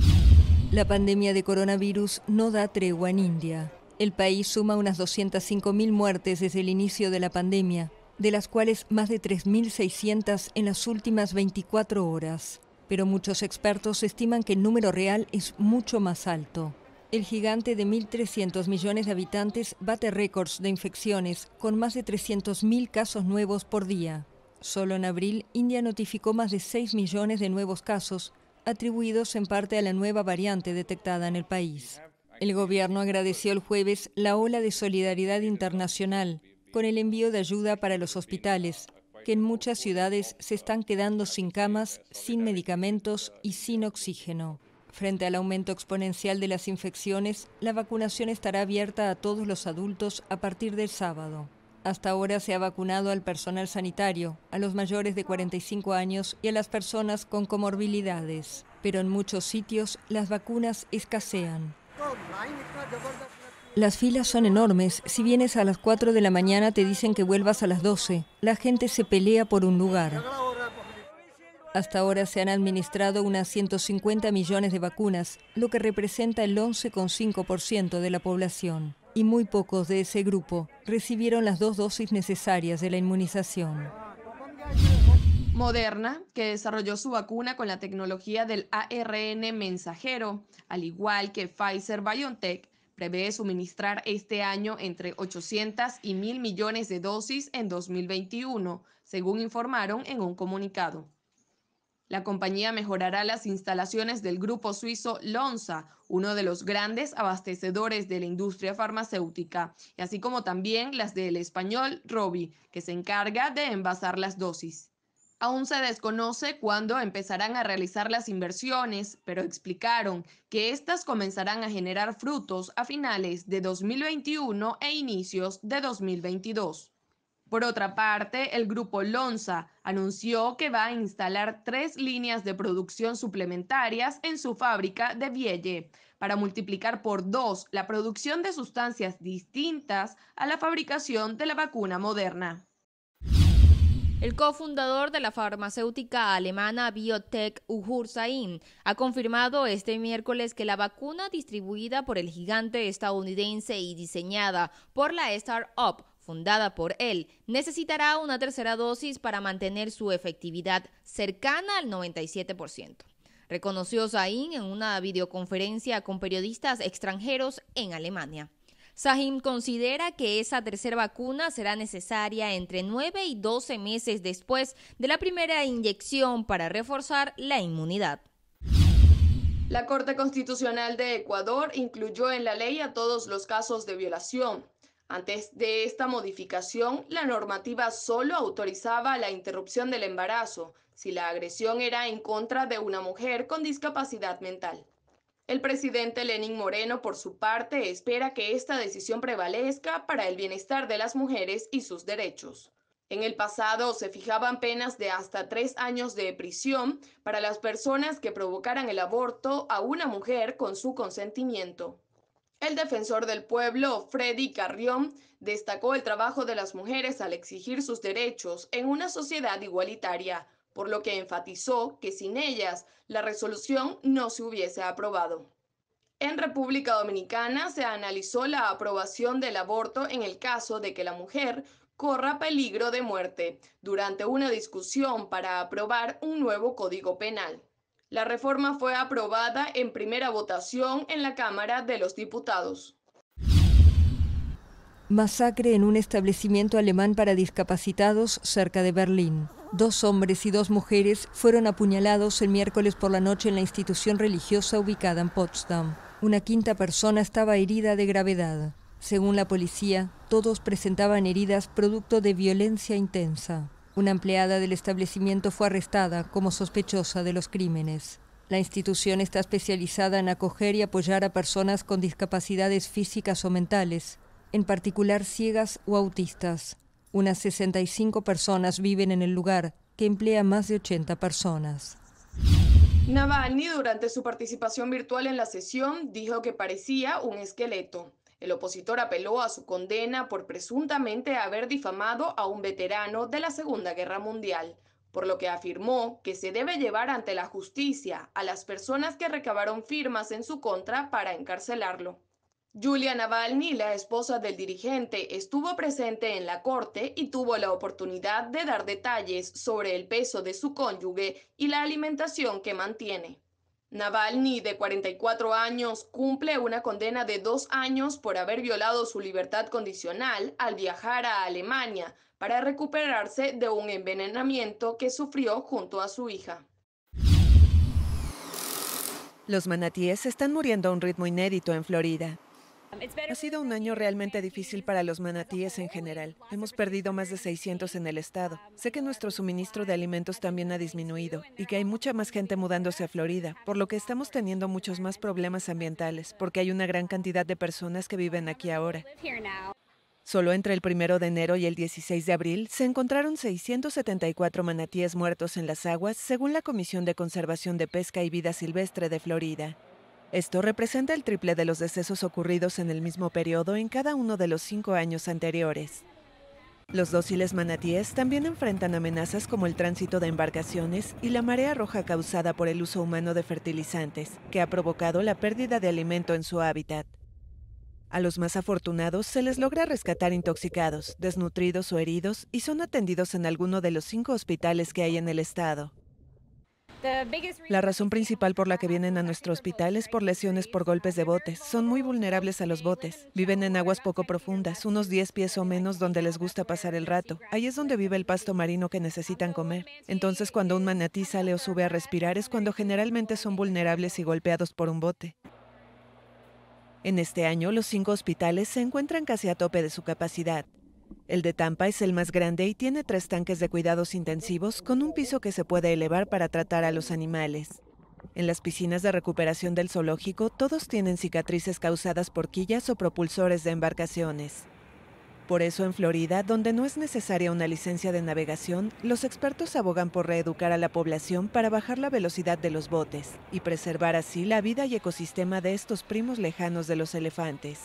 Speaker 8: La pandemia de coronavirus no da tregua en India. El país suma unas 205.000 muertes desde el inicio de la pandemia, de las cuales más de 3.600 en las últimas 24 horas. Pero muchos expertos estiman que el número real es mucho más alto. El gigante de 1.300 millones de habitantes bate récords de infecciones, con más de 300.000 casos nuevos por día. Solo en abril, India notificó más de 6 millones de nuevos casos, atribuidos en parte a la nueva variante detectada en el país. El gobierno agradeció el jueves la ola de solidaridad internacional con el envío de ayuda para los hospitales, que en muchas ciudades se están quedando sin camas, sin medicamentos y sin oxígeno. Frente al aumento exponencial de las infecciones, la vacunación estará abierta a todos los adultos a partir del sábado. Hasta ahora se ha vacunado al personal sanitario, a los mayores de 45 años y a las personas con comorbilidades. Pero en muchos sitios las vacunas escasean. Las filas son enormes. Si vienes a las 4 de la mañana te dicen que vuelvas a las 12. La gente se pelea por un lugar. Hasta ahora se han administrado unas 150 millones de vacunas, lo que representa el 11,5% de la población. Y muy pocos de ese grupo recibieron las 2 dosis necesarias de la inmunización.
Speaker 1: Moderna, que desarrolló su vacuna con la tecnología del ARN mensajero, al igual que Pfizer-BioNTech, prevé suministrar este año entre 800 y 1.000 millones de dosis en 2021, según informaron en un comunicado. La compañía mejorará las instalaciones del grupo suizo Lonza, uno de los grandes abastecedores de la industria farmacéutica, y así como también las del español Rovi, que se encarga de envasar las dosis. Aún se desconoce cuándo empezarán a realizar las inversiones, pero explicaron que estas comenzarán a generar frutos a finales de 2021 e inicios de 2022. Por otra parte, el grupo Lonza anunció que va a instalar 3 líneas de producción suplementarias en su fábrica de Vielle para multiplicar por 2 la producción de sustancias distintas a la fabricación de la vacuna Moderna.
Speaker 3: El cofundador de la farmacéutica alemana BioNTech, Uğur Şahin, ha confirmado este miércoles que la vacuna distribuida por el gigante estadounidense y diseñada por la startup fundada por él, necesitará una tercera dosis para mantener su efectividad cercana al 97%. Reconoció Şahin en una videoconferencia con periodistas extranjeros en Alemania. Şahin considera que esa tercera vacuna será necesaria entre 9 y 12 meses después de la primera inyección para reforzar la inmunidad.
Speaker 1: La Corte Constitucional de Ecuador incluyó en la ley a todos los casos de violación. Antes de esta modificación, la normativa solo autorizaba la interrupción del embarazo si la agresión era en contra de una mujer con discapacidad mental. El presidente Lenín Moreno, por su parte, espera que esta decisión prevalezca para el bienestar de las mujeres y sus derechos. En el pasado se fijaban penas de hasta 3 años de prisión para las personas que provocaran el aborto a una mujer con su consentimiento. El defensor del pueblo, Freddy Carrión, destacó el trabajo de las mujeres al exigir sus derechos en una sociedad igualitaria, por lo que enfatizó que sin ellas la resolución no se hubiese aprobado. En República Dominicana se analizó la aprobación del aborto en el caso de que la mujer corra peligro de muerte durante una discusión para aprobar un nuevo Código Penal. La reforma fue aprobada en primera votación en la Cámara de los Diputados.
Speaker 8: Masacre en un establecimiento alemán para discapacitados cerca de Berlín. 2 hombres y 2 mujeres fueron apuñalados el miércoles por la noche en la institución religiosa ubicada en Potsdam. Una 5ª persona estaba herida de gravedad. Según la policía, todos presentaban heridas producto de violencia intensa. Una empleada del establecimiento fue arrestada como sospechosa de los crímenes. La institución está especializada en acoger y apoyar a personas con discapacidades físicas o mentales, en particular ciegas o autistas. Unas 65 personas viven en el lugar, que emplea más de 80 personas.
Speaker 1: Navalny, durante su participación virtual en la sesión, dijo que parecía un esqueleto. El opositor apeló a su condena por presuntamente haber difamado a un veterano de la Segunda Guerra Mundial, por lo que afirmó que se debe llevar ante la justicia a las personas que recabaron firmas en su contra para encarcelarlo. Yulia Navalny, la esposa del dirigente, estuvo presente en la corte y tuvo la oportunidad de dar detalles sobre el peso de su cónyuge y la alimentación que mantiene. Navalny, de 44 años, cumple una condena de 2 años por haber violado su libertad condicional al viajar a Alemania para recuperarse de un envenenamiento que sufrió junto a su hija.
Speaker 20: Los manatíes están muriendo a un ritmo inédito en Florida. Ha sido un año realmente difícil para los manatíes en general. Hemos perdido más de 600 en el estado. Sé que nuestro suministro de alimentos también ha disminuido y que hay mucha más gente mudándose a Florida, por lo que estamos teniendo muchos más problemas ambientales, porque hay una gran cantidad de personas que viven aquí ahora. Solo entre el 1 de enero y el 16 de abril se encontraron 674 manatíes muertos en las aguas, según la Comisión de Conservación de Pesca y Vida Silvestre de Florida. Esto representa el triple de los decesos ocurridos en el mismo periodo en cada uno de los 5 años anteriores. Los dóciles manatíes también enfrentan amenazas como el tránsito de embarcaciones y la marea roja causada por el uso humano de fertilizantes, que ha provocado la pérdida de alimento en su hábitat. A los más afortunados se les logra rescatar intoxicados, desnutridos o heridos y son atendidos en alguno de los 5 hospitales que hay en el estado. La razón principal por la que vienen a nuestro hospital es por lesiones por golpes de botes. Son muy vulnerables a los botes. Viven en aguas poco profundas, unos 10 pies o menos, donde les gusta pasar el rato. Ahí es donde vive el pasto marino que necesitan comer. Entonces, cuando un manatí sale o sube a respirar es cuando generalmente son vulnerables y golpeados por un bote. En este año, los 5 hospitales se encuentran casi a tope de su capacidad. El de Tampa es el más grande y tiene 3 tanques de cuidados intensivos con un piso que se puede elevar para tratar a los animales. En las piscinas de recuperación del zoológico, todos tienen cicatrices causadas por quillas o propulsores de embarcaciones. Por eso en Florida, donde no es necesaria una licencia de navegación, los expertos abogan por reeducar a la población para bajar la velocidad de los botes y preservar así la vida y ecosistema de estos primos lejanos de los elefantes.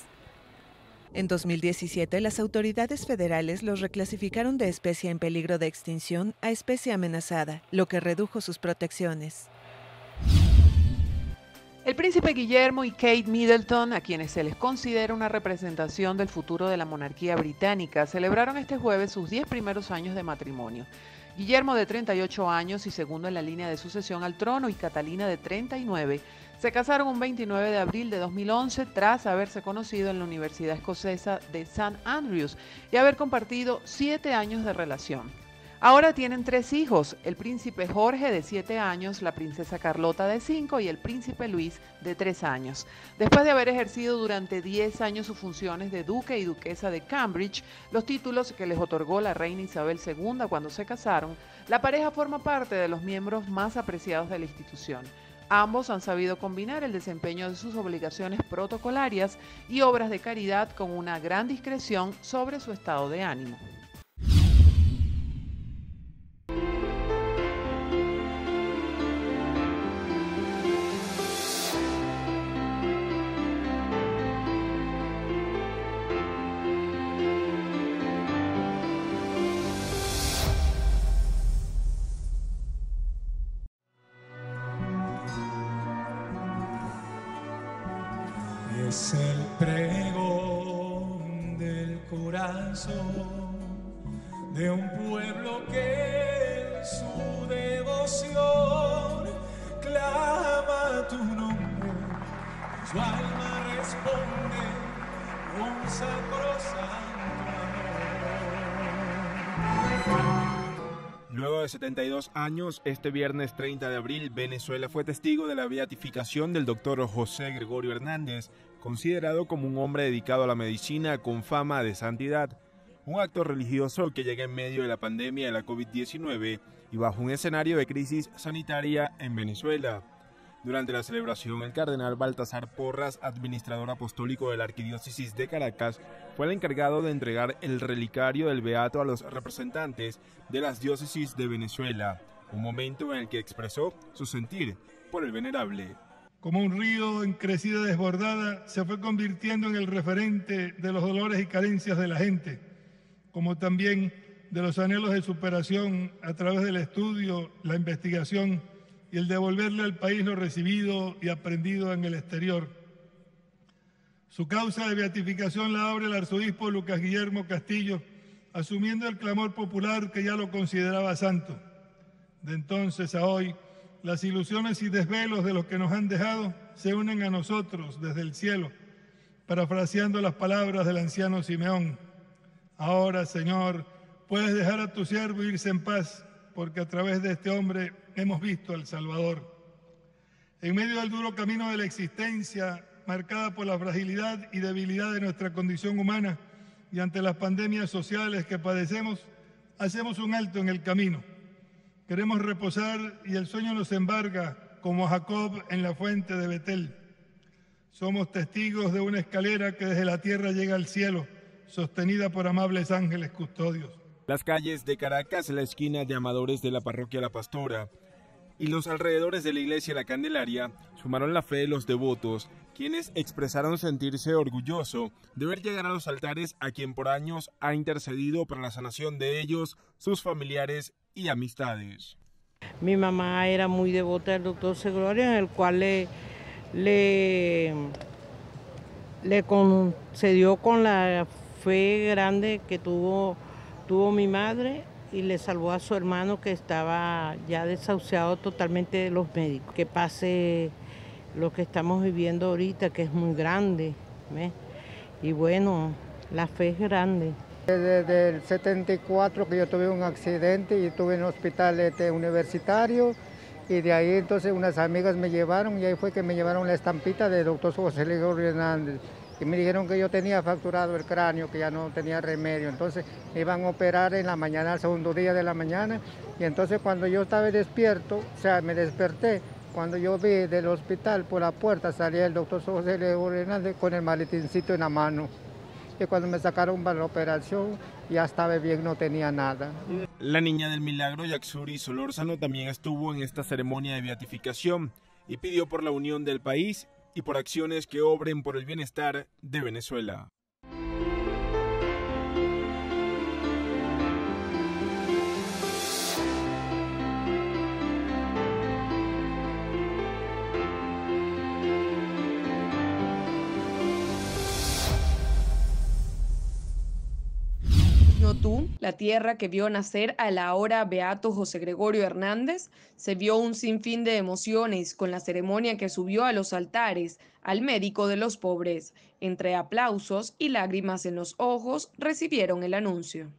Speaker 20: En 2017, las autoridades federales los reclasificaron de especie en peligro de extinción a especie amenazada, lo que redujo sus protecciones.
Speaker 21: El príncipe Guillermo y Kate Middleton, a quienes se les considera una representación del futuro de la monarquía británica, celebraron este jueves sus 10 primeros años de matrimonio. Guillermo, de 38 años y segundo en la línea de sucesión al trono, y Catalina, de 39, se casaron un 29 de abril de 2011 tras haberse conocido en la Universidad Escocesa de St. Andrews y haber compartido 7 años de relación. Ahora tienen 3 hijos, el príncipe Jorge, de 7 años, la princesa Carlota, de 5, y el príncipe Luis, de 3 años. Después de haber ejercido durante 10 años sus funciones de duque y duquesa de Cambridge, los títulos que les otorgó la reina Isabel II cuando se casaron, la pareja forma parte de los miembros más apreciados de la institución. Ambos han sabido combinar el desempeño de sus obligaciones protocolarias y obras de caridad con una gran discreción sobre su estado de ánimo.
Speaker 22: Es el pregón del corazón de un pueblo que en su devoción clama tu nombre, su alma responde con sacrosanto amor.
Speaker 5: Luego de 72 años, este viernes 30 de abril, Venezuela fue testigo de la beatificación del doctor José Gregorio Hernández, considerado como un hombre dedicado a la medicina con fama de santidad. Un acto religioso que llega en medio de la pandemia de la COVID-19 y bajo un escenario de crisis sanitaria en Venezuela. Durante la celebración, el cardenal Baltasar Porras, administrador apostólico de la Arquidiócesis de Caracas, fue el encargado de entregar el relicario del beato a los representantes de las diócesis de Venezuela, un momento en el que expresó su sentir
Speaker 6: por el venerable.
Speaker 7: Como un río en crecida desbordada, se fue convirtiendo en el referente de los dolores y carencias de la gente, como también de los anhelos de superación a través del estudio, la investigación y el devolverle al país lo recibido y aprendido en el exterior. Su causa de beatificación la abre el arzobispo Lucas Guillermo Castillo, asumiendo el clamor popular que ya lo consideraba santo. De entonces a hoy, las ilusiones y desvelos de los que nos han dejado se unen a nosotros desde el cielo, parafraseando las palabras del anciano Simeón. Ahora, Señor, puedes dejar a tu siervo irse en paz, porque a través de este hombre hemos visto al Salvador. En medio del duro camino de la existencia, marcada por la fragilidad y debilidad de nuestra condición humana, y ante las pandemias sociales que padecemos, hacemos un alto en el camino. Queremos reposar y el sueño nos embarga, como a Jacob en la fuente de Betel. Somos testigos de una escalera que desde la tierra llega al cielo, sostenida por amables ángeles custodios.
Speaker 6: Las calles de Caracas, la esquina de Amadores de la parroquia La Pastora y los alrededores de la iglesia La Candelaria sumaron la fe de los devotos, quienes expresaron sentirse orgulloso de ver llegar a los altares a quien por años ha intercedido para la sanación de ellos, sus familiares y amistades.
Speaker 23: Mi mamá era muy devota del doctor José Gregorio, en el cual le concedió con la fe grande que tuvo mi madre, y le salvó a su hermano que estaba ya desahuciado totalmente de los médicos. Que pase lo que estamos viviendo ahorita, que es muy grande, ¿ves? Y bueno, la fe es grande.
Speaker 24: Desde el 74 que yo tuve un accidente y estuve en un hospital universitario, y de ahí entonces unas amigas me llevaron, y ahí fue que me llevaron la estampita del doctor José Gregorio Hernández. Y me dijeron que yo tenía fracturado el cráneo, que ya no tenía remedio. Entonces me iban a operar en la mañana, al segundo día de la mañana. Y entonces cuando yo estaba despierto, o sea, me desperté, cuando yo vi del hospital por la puerta salía el doctor José Gregorio Hernández con el maletincito en la mano. Y cuando me sacaron para la operación, ya estaba bien, no tenía nada.
Speaker 6: La niña del milagro, Yaxuri Solórzano, también estuvo en esta ceremonia de beatificación y pidió por la unión del país y por acciones que obren por el bienestar de Venezuela.
Speaker 25: Notú, la tierra que vio nacer al ahora beato José Gregorio Hernández, se vio un sinfín de emociones con la ceremonia que subió a los altares al médico de los pobres. Entre aplausos y lágrimas en los ojos recibieron el anuncio.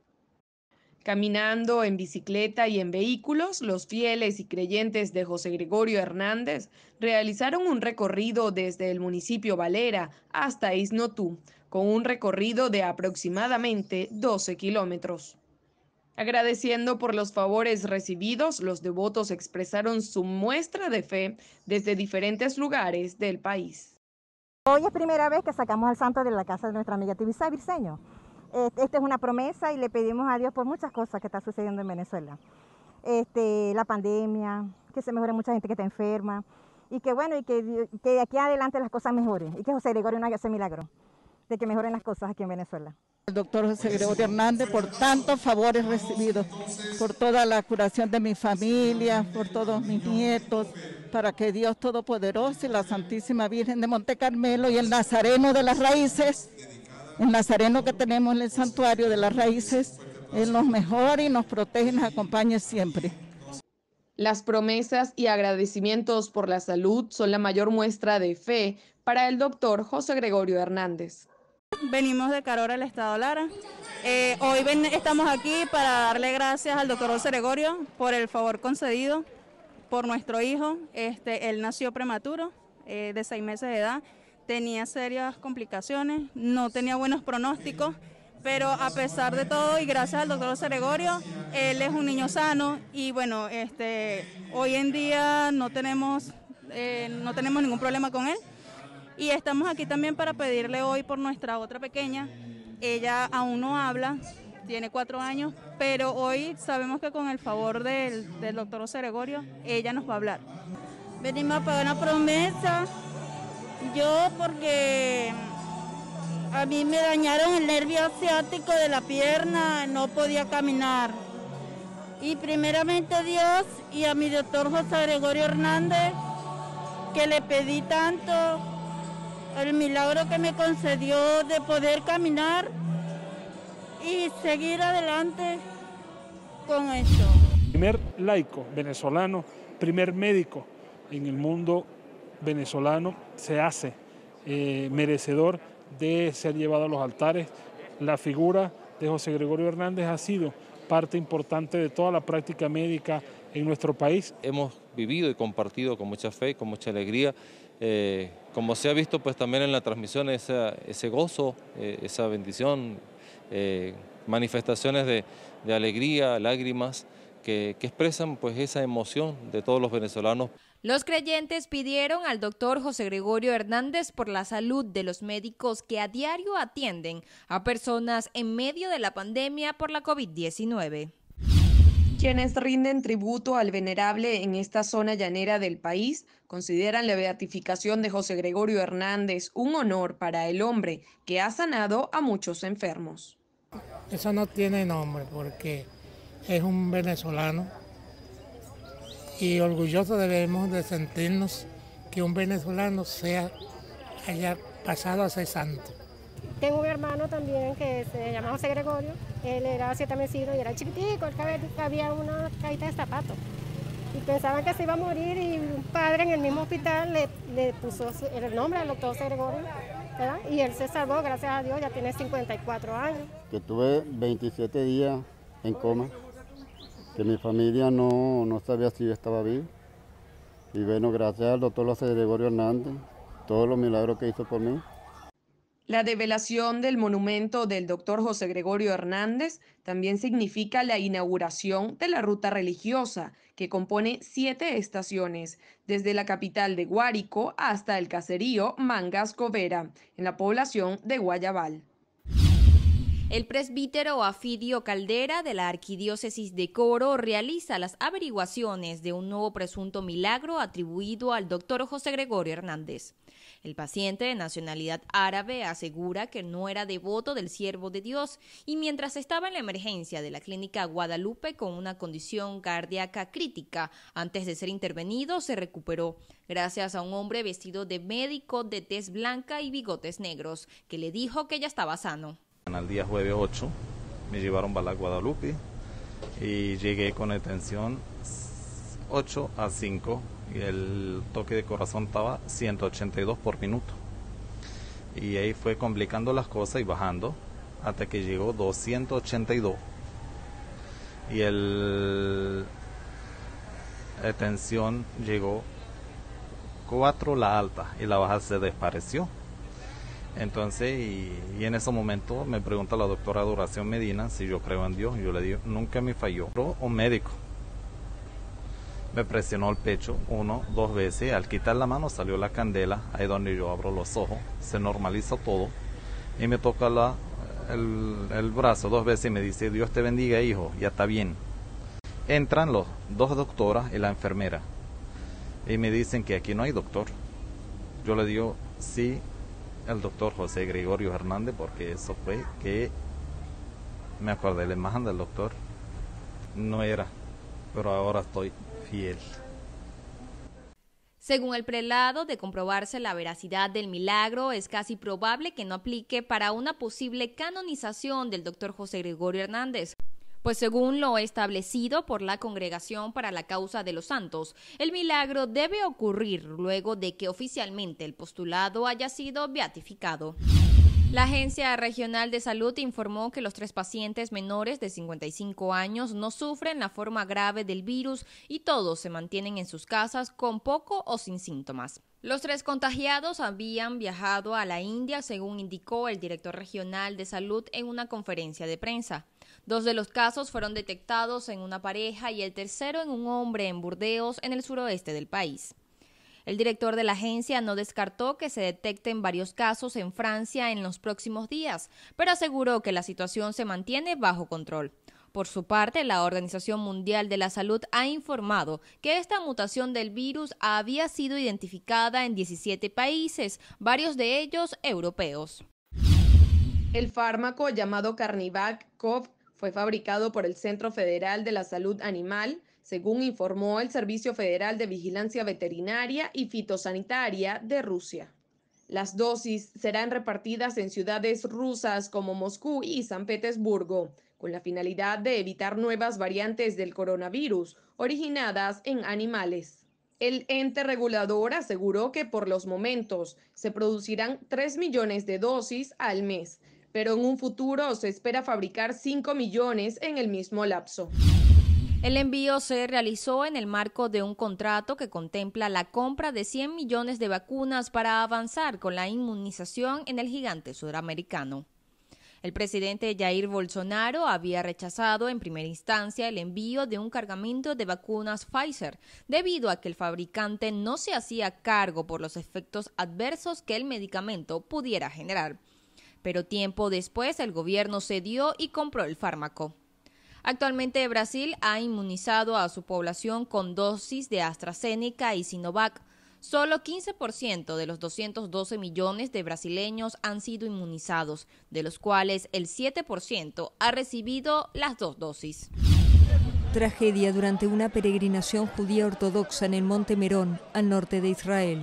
Speaker 25: Caminando, en bicicleta y en vehículos, los fieles y creyentes de José Gregorio Hernández realizaron un recorrido desde el municipio Valera hasta Isnotú, con un recorrido de aproximadamente 12 kilómetros. Agradeciendo por los favores recibidos, los devotos expresaron su muestra de fe desde diferentes lugares del país.
Speaker 26: Hoy es primera vez que sacamos al santo de la casa de nuestra amiga Tibisay Briceño. Esta es una promesa y le pedimos a Dios por muchas cosas que está sucediendo en Venezuela. La pandemia, que se mejore mucha gente que está enferma y que bueno, y que de aquí adelante las cosas mejoren y que José Gregorio no haga ese milagro de que mejoren las cosas aquí en Venezuela.
Speaker 27: El doctor José Gregorio Hernández por tantos favores recibidos, por toda la curación de mi familia, por todos mis nietos, para que Dios Todopoderoso y la Santísima Virgen de Monte Carmelo y el Nazareno de las Raíces, el Nazareno que tenemos en el Santuario de las Raíces, Él nos mejore y nos protege y nos acompañe siempre.
Speaker 25: Las promesas y agradecimientos por la salud son la mayor muestra de fe para el doctor José Gregorio Hernández.
Speaker 28: Venimos de Carora, el estado Lara. Hoy estamos aquí para darle gracias al doctor José Gregorio por el favor concedido por nuestro hijo. Él nació prematuro, de 6 meses de edad, tenía serias complicaciones, no tenía buenos pronósticos, pero a pesar de todo y gracias al doctor José Gregorio, él es un niño sano y bueno, hoy en día no tenemos ningún problema con él. Y estamos aquí también para pedirle hoy por nuestra otra pequeña. Ella aún no habla, tiene 4 años, pero hoy sabemos que con el favor del doctor José Gregorio, ella nos va a hablar. Venimos a pagar una promesa. Yo porque a mí me dañaron el nervio ciático de la pierna, no podía caminar. Y primeramente a Dios y a mi doctor José Gregorio Hernández, que le pedí tanto el milagro que me concedió de poder caminar y seguir adelante con esto.
Speaker 9: Primer laico venezolano, primer médico en el mundo venezolano se hace merecedor de ser llevado a los altares. La figura de José Gregorio Hernández ha sido parte importante de toda la práctica médica en nuestro país.
Speaker 10: Hemos vivido y compartido con mucha fe, con mucha alegría, como se ha visto pues también en la transmisión ese gozo, esa bendición, manifestaciones de alegría, lágrimas que expresan pues esa emoción de todos los venezolanos.
Speaker 3: Los creyentes pidieron al doctor José Gregorio Hernández por la salud de los médicos que a diario atienden a personas en medio de la pandemia por la COVID-19.
Speaker 25: Quienes rinden tributo al venerable en esta zona llanera del país consideran la beatificación de José Gregorio Hernández un honor para el hombre que ha sanado a muchos enfermos.
Speaker 11: Eso no tiene nombre porque es un venezolano y orgulloso debemos de sentirnos que un venezolano haya pasado a ser santo.
Speaker 12: Tengo un hermano también que se llama José Gregorio, él era 7 mesinos y era chiquitico, él cabía una cajita de zapatos. Y pensaban que se iba a morir y un padre en el mismo hospital le puso el nombre al doctor José Gregorio, ¿verdad? Y él se salvó, gracias a Dios, ya tiene 54 años.
Speaker 13: Que tuve 27 días en coma, que mi familia no sabía si yo estaba vivo. Y bueno, gracias al doctor José Gregorio Hernández, todos los milagros que hizo por mí.
Speaker 25: La develación del monumento del doctor José Gregorio Hernández también significa la inauguración de la ruta religiosa, que compone 7 estaciones, desde la capital de Guárico hasta el caserío Mangas Covera, en la población de Guayabal.
Speaker 3: El presbítero Afidio Caldera de la Arquidiócesis de Coro realiza las averiguaciones de un nuevo presunto milagro atribuido al doctor José Gregorio Hernández. El paciente de nacionalidad árabe asegura que no era devoto del siervo de Dios y mientras estaba en la emergencia de la clínica Guadalupe con una condición cardíaca crítica, antes de ser intervenido se recuperó, gracias a un hombre vestido de médico de tez blanca y bigotes negros, que le dijo que ya estaba sano.
Speaker 14: Al día jueves 8 me llevaron para la Guadalupe y llegué con la tensión 8 a 5 y el toque de corazón estaba 182 por minuto. Y ahí fue complicando las cosas y bajando hasta que llegó 282. Y la tensión llegó 4 la alta y la baja se desapareció. Entonces, y en ese momento me pregunta la doctora Adoración Medina si yo creo en Dios. Yo le digo, nunca me falló. Un médico me presionó el pecho 1, 2 veces. Al quitar la mano salió la candela, ahí donde yo abro los ojos, se normaliza todo. Y me toca el brazo 2 veces y me dice, Dios te bendiga, hijo, ya está bien. Entran los 2 doctoras y la enfermera. Y me dicen que aquí no hay doctor. Yo le digo, sí, el doctor José Gregorio Hernández, porque eso fue que me acordé la imagen del doctor. No era, pero ahora estoy fiel.
Speaker 3: Según el prelado, de comprobarse la veracidad del milagro, es casi probable que no aplique para una posible canonización del doctor José Gregorio Hernández. Pues según lo establecido por la Congregación para la Causa de los Santos, el milagro debe ocurrir luego de que oficialmente el postulado haya sido beatificado. La Agencia Regional de Salud informó que los 3 pacientes menores de 55 años no sufren la forma grave del virus y todos se mantienen en sus casas con poco o sin síntomas. Los 3 contagiados habían viajado a la India, según indicó el director regional de salud en una conferencia de prensa. 2 de los casos fueron detectados en una pareja y el tercero en un hombre en Burdeos, en el suroeste del país. El director de la agencia no descartó que se detecten varios casos en Francia en los próximos días, pero aseguró que la situación se mantiene bajo control. Por su parte, la Organización Mundial de la Salud ha informado que esta mutación del virus había sido identificada en 17 países, varios de ellos europeos.
Speaker 25: El fármaco llamado Carnivac-CoV fue fabricado por el Centro Federal de la Salud Animal, según informó el Servicio Federal de Vigilancia Veterinaria y Fitosanitaria de Rusia. Las dosis serán repartidas en ciudades rusas como Moscú y San Petersburgo, con la finalidad de evitar nuevas variantes del coronavirus originadas en animales. El ente regulador aseguró que por los momentos se producirán 3 millones de dosis al mes, pero en un futuro se espera fabricar 5 millones en el mismo lapso.
Speaker 3: El envío se realizó en el marco de un contrato que contempla la compra de 100 millones de vacunas para avanzar con la inmunización en el gigante sudamericano. El presidente Jair Bolsonaro había rechazado en primera instancia el envío de un cargamento de vacunas Pfizer, debido a que el fabricante no se hacía cargo por los efectos adversos que el medicamento pudiera generar. Pero tiempo después el gobierno cedió y compró el fármaco. Actualmente Brasil ha inmunizado a su población con dosis de AstraZeneca y Sinovac. Solo 15% de los 212 millones de brasileños han sido inmunizados, de los cuales el 7% ha recibido las 2 dosis.
Speaker 2: Tragedia durante una peregrinación judía ortodoxa en el Monte Merón, al norte de Israel.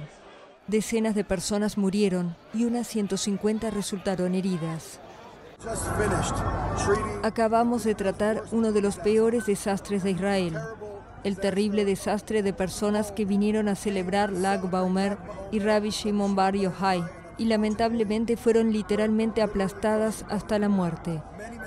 Speaker 2: Decenas de personas murieron y unas 150 resultaron heridas. Acabamos de tratar uno de los peores desastres de Israel, el terrible desastre de personas que vinieron a celebrar Lag Ba'omer y Rabbi Shimon Bar Yochai y lamentablemente fueron literalmente aplastadas hasta la muerte.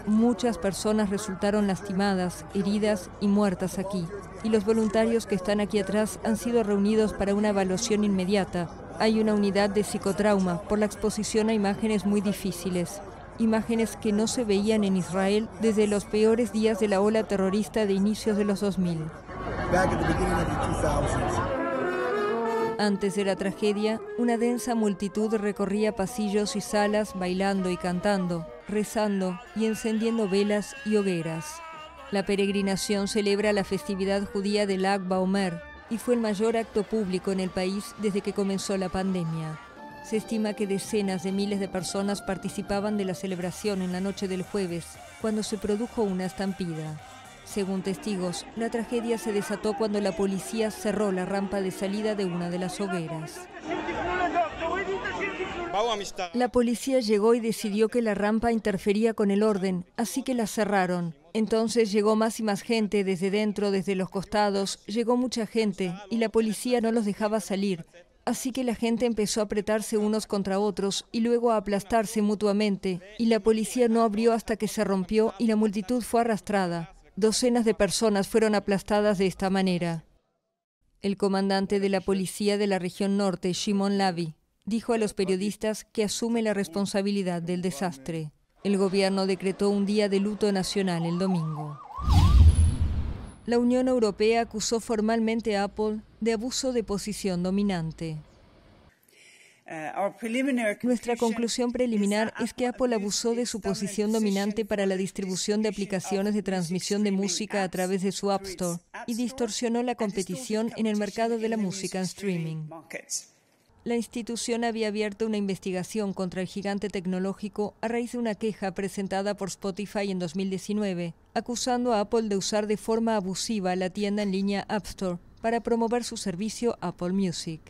Speaker 2: Muchas personas resultaron lastimadas, heridas y muertas aquí, y los voluntarios que están aquí atrás han sido reunidos para una evaluación inmediata. Hay una unidad de psicotrauma por la exposición a imágenes muy difíciles. Imágenes que no se veían en Israel desde los peores días de la ola terrorista de inicios de los 2000. Antes de la tragedia, una densa multitud recorría pasillos y salas bailando y cantando, rezando y encendiendo velas y hogueras. La peregrinación celebra la festividad judía de Lag Ba'omer y fue el mayor acto público en el país desde que comenzó la pandemia. Se estima que decenas de miles de personas participaban de la celebración en la noche del jueves, cuando se produjo una estampida. Según testigos, la tragedia se desató cuando la policía cerró la rampa de salida de una de las hogueras. La policía llegó y decidió que la rampa interfería con el orden, así que la cerraron. Entonces llegó más y más gente desde dentro, desde los costados, llegó mucha gente y la policía no los dejaba salir. Así que la gente empezó a apretarse unos contra otros y luego a aplastarse mutuamente, y la policía no abrió hasta que se rompió y la multitud fue arrastrada. Docenas de personas fueron aplastadas de esta manera. El comandante de la policía de la región norte, Shimon Lavi, dijo a los periodistas que asume la responsabilidad del desastre. El gobierno decretó un día de luto nacional el domingo. La Unión Europea acusó formalmente a Apple de abuso de posición dominante. Nuestra conclusión preliminar es que Apple abusó de su posición dominante para la distribución de aplicaciones de transmisión de música a través de su App Store y distorsionó la competición en el mercado de la música en streaming. La institución había abierto una investigación contra el gigante tecnológico a raíz de una queja presentada por Spotify en 2019, acusando a Apple de usar de forma abusiva la tienda en línea App Store para promover su servicio Apple Music.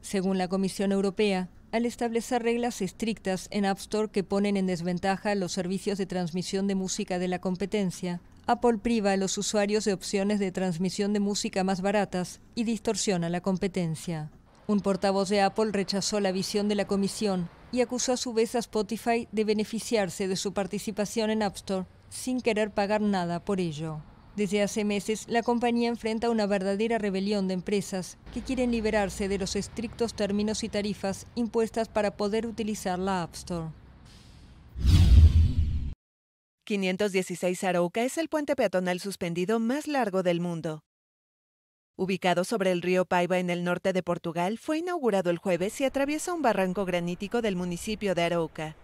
Speaker 2: Según la Comisión Europea, al establecer reglas estrictas en App Store que ponen en desventaja los servicios de transmisión de música de la competencia, Apple priva a los usuarios de opciones de transmisión de música más baratas y distorsiona la competencia. Un portavoz de Apple rechazó la visión de la comisión y acusó a su vez a Spotify de beneficiarse de su participación en App Store sin querer pagar nada por ello. Desde hace meses, la compañía enfrenta una verdadera rebelión de empresas que quieren liberarse de los estrictos términos y tarifas impuestas para poder utilizar la App Store.
Speaker 20: 516 Arauca es el puente peatonal suspendido más largo del mundo. Ubicado sobre el río Paiva en el norte de Portugal, fue inaugurado el jueves y atraviesa un barranco granítico del municipio de Arauca.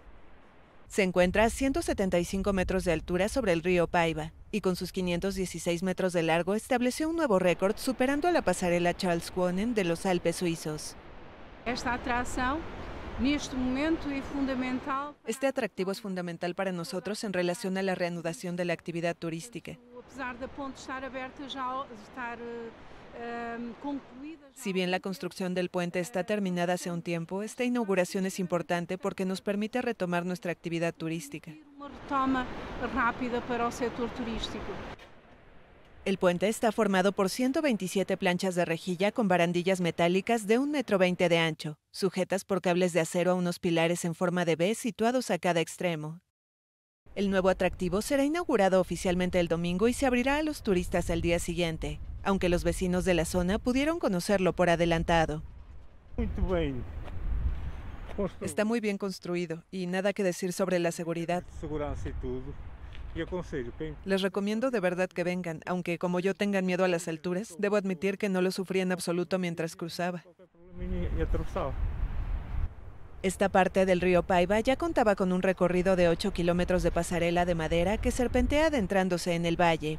Speaker 20: Se encuentra a 175 metros de altura sobre el río Paiva y con sus 516 metros de largo estableció un nuevo récord superando a la pasarela Charles Quonen de los Alpes suizos. Este atractivo es fundamental para nosotros en relación a la reanudación de la actividad turística. Si bien la construcción del puente está terminada hace un tiempo, esta inauguración es importante porque nos permite retomar nuestra actividad turística. El puente está formado por 127 planchas de rejilla con barandillas metálicas de 1,20 m de ancho, sujetas por cables de acero a unos pilares en forma de V situados a cada extremo. El nuevo atractivo será inaugurado oficialmente el domingo y se abrirá a los turistas al día siguiente, aunque los vecinos de la zona pudieron conocerlo por adelantado. Está muy bien construido y nada que decir sobre la seguridad. Les recomiendo de verdad que vengan, aunque como yo tengan miedo a las alturas, debo admitir que no lo sufrí en absoluto mientras cruzaba. Esta parte del río Paiva ya contaba con un recorrido de 8 kilómetros de pasarela de madera que serpentea adentrándose en el valle.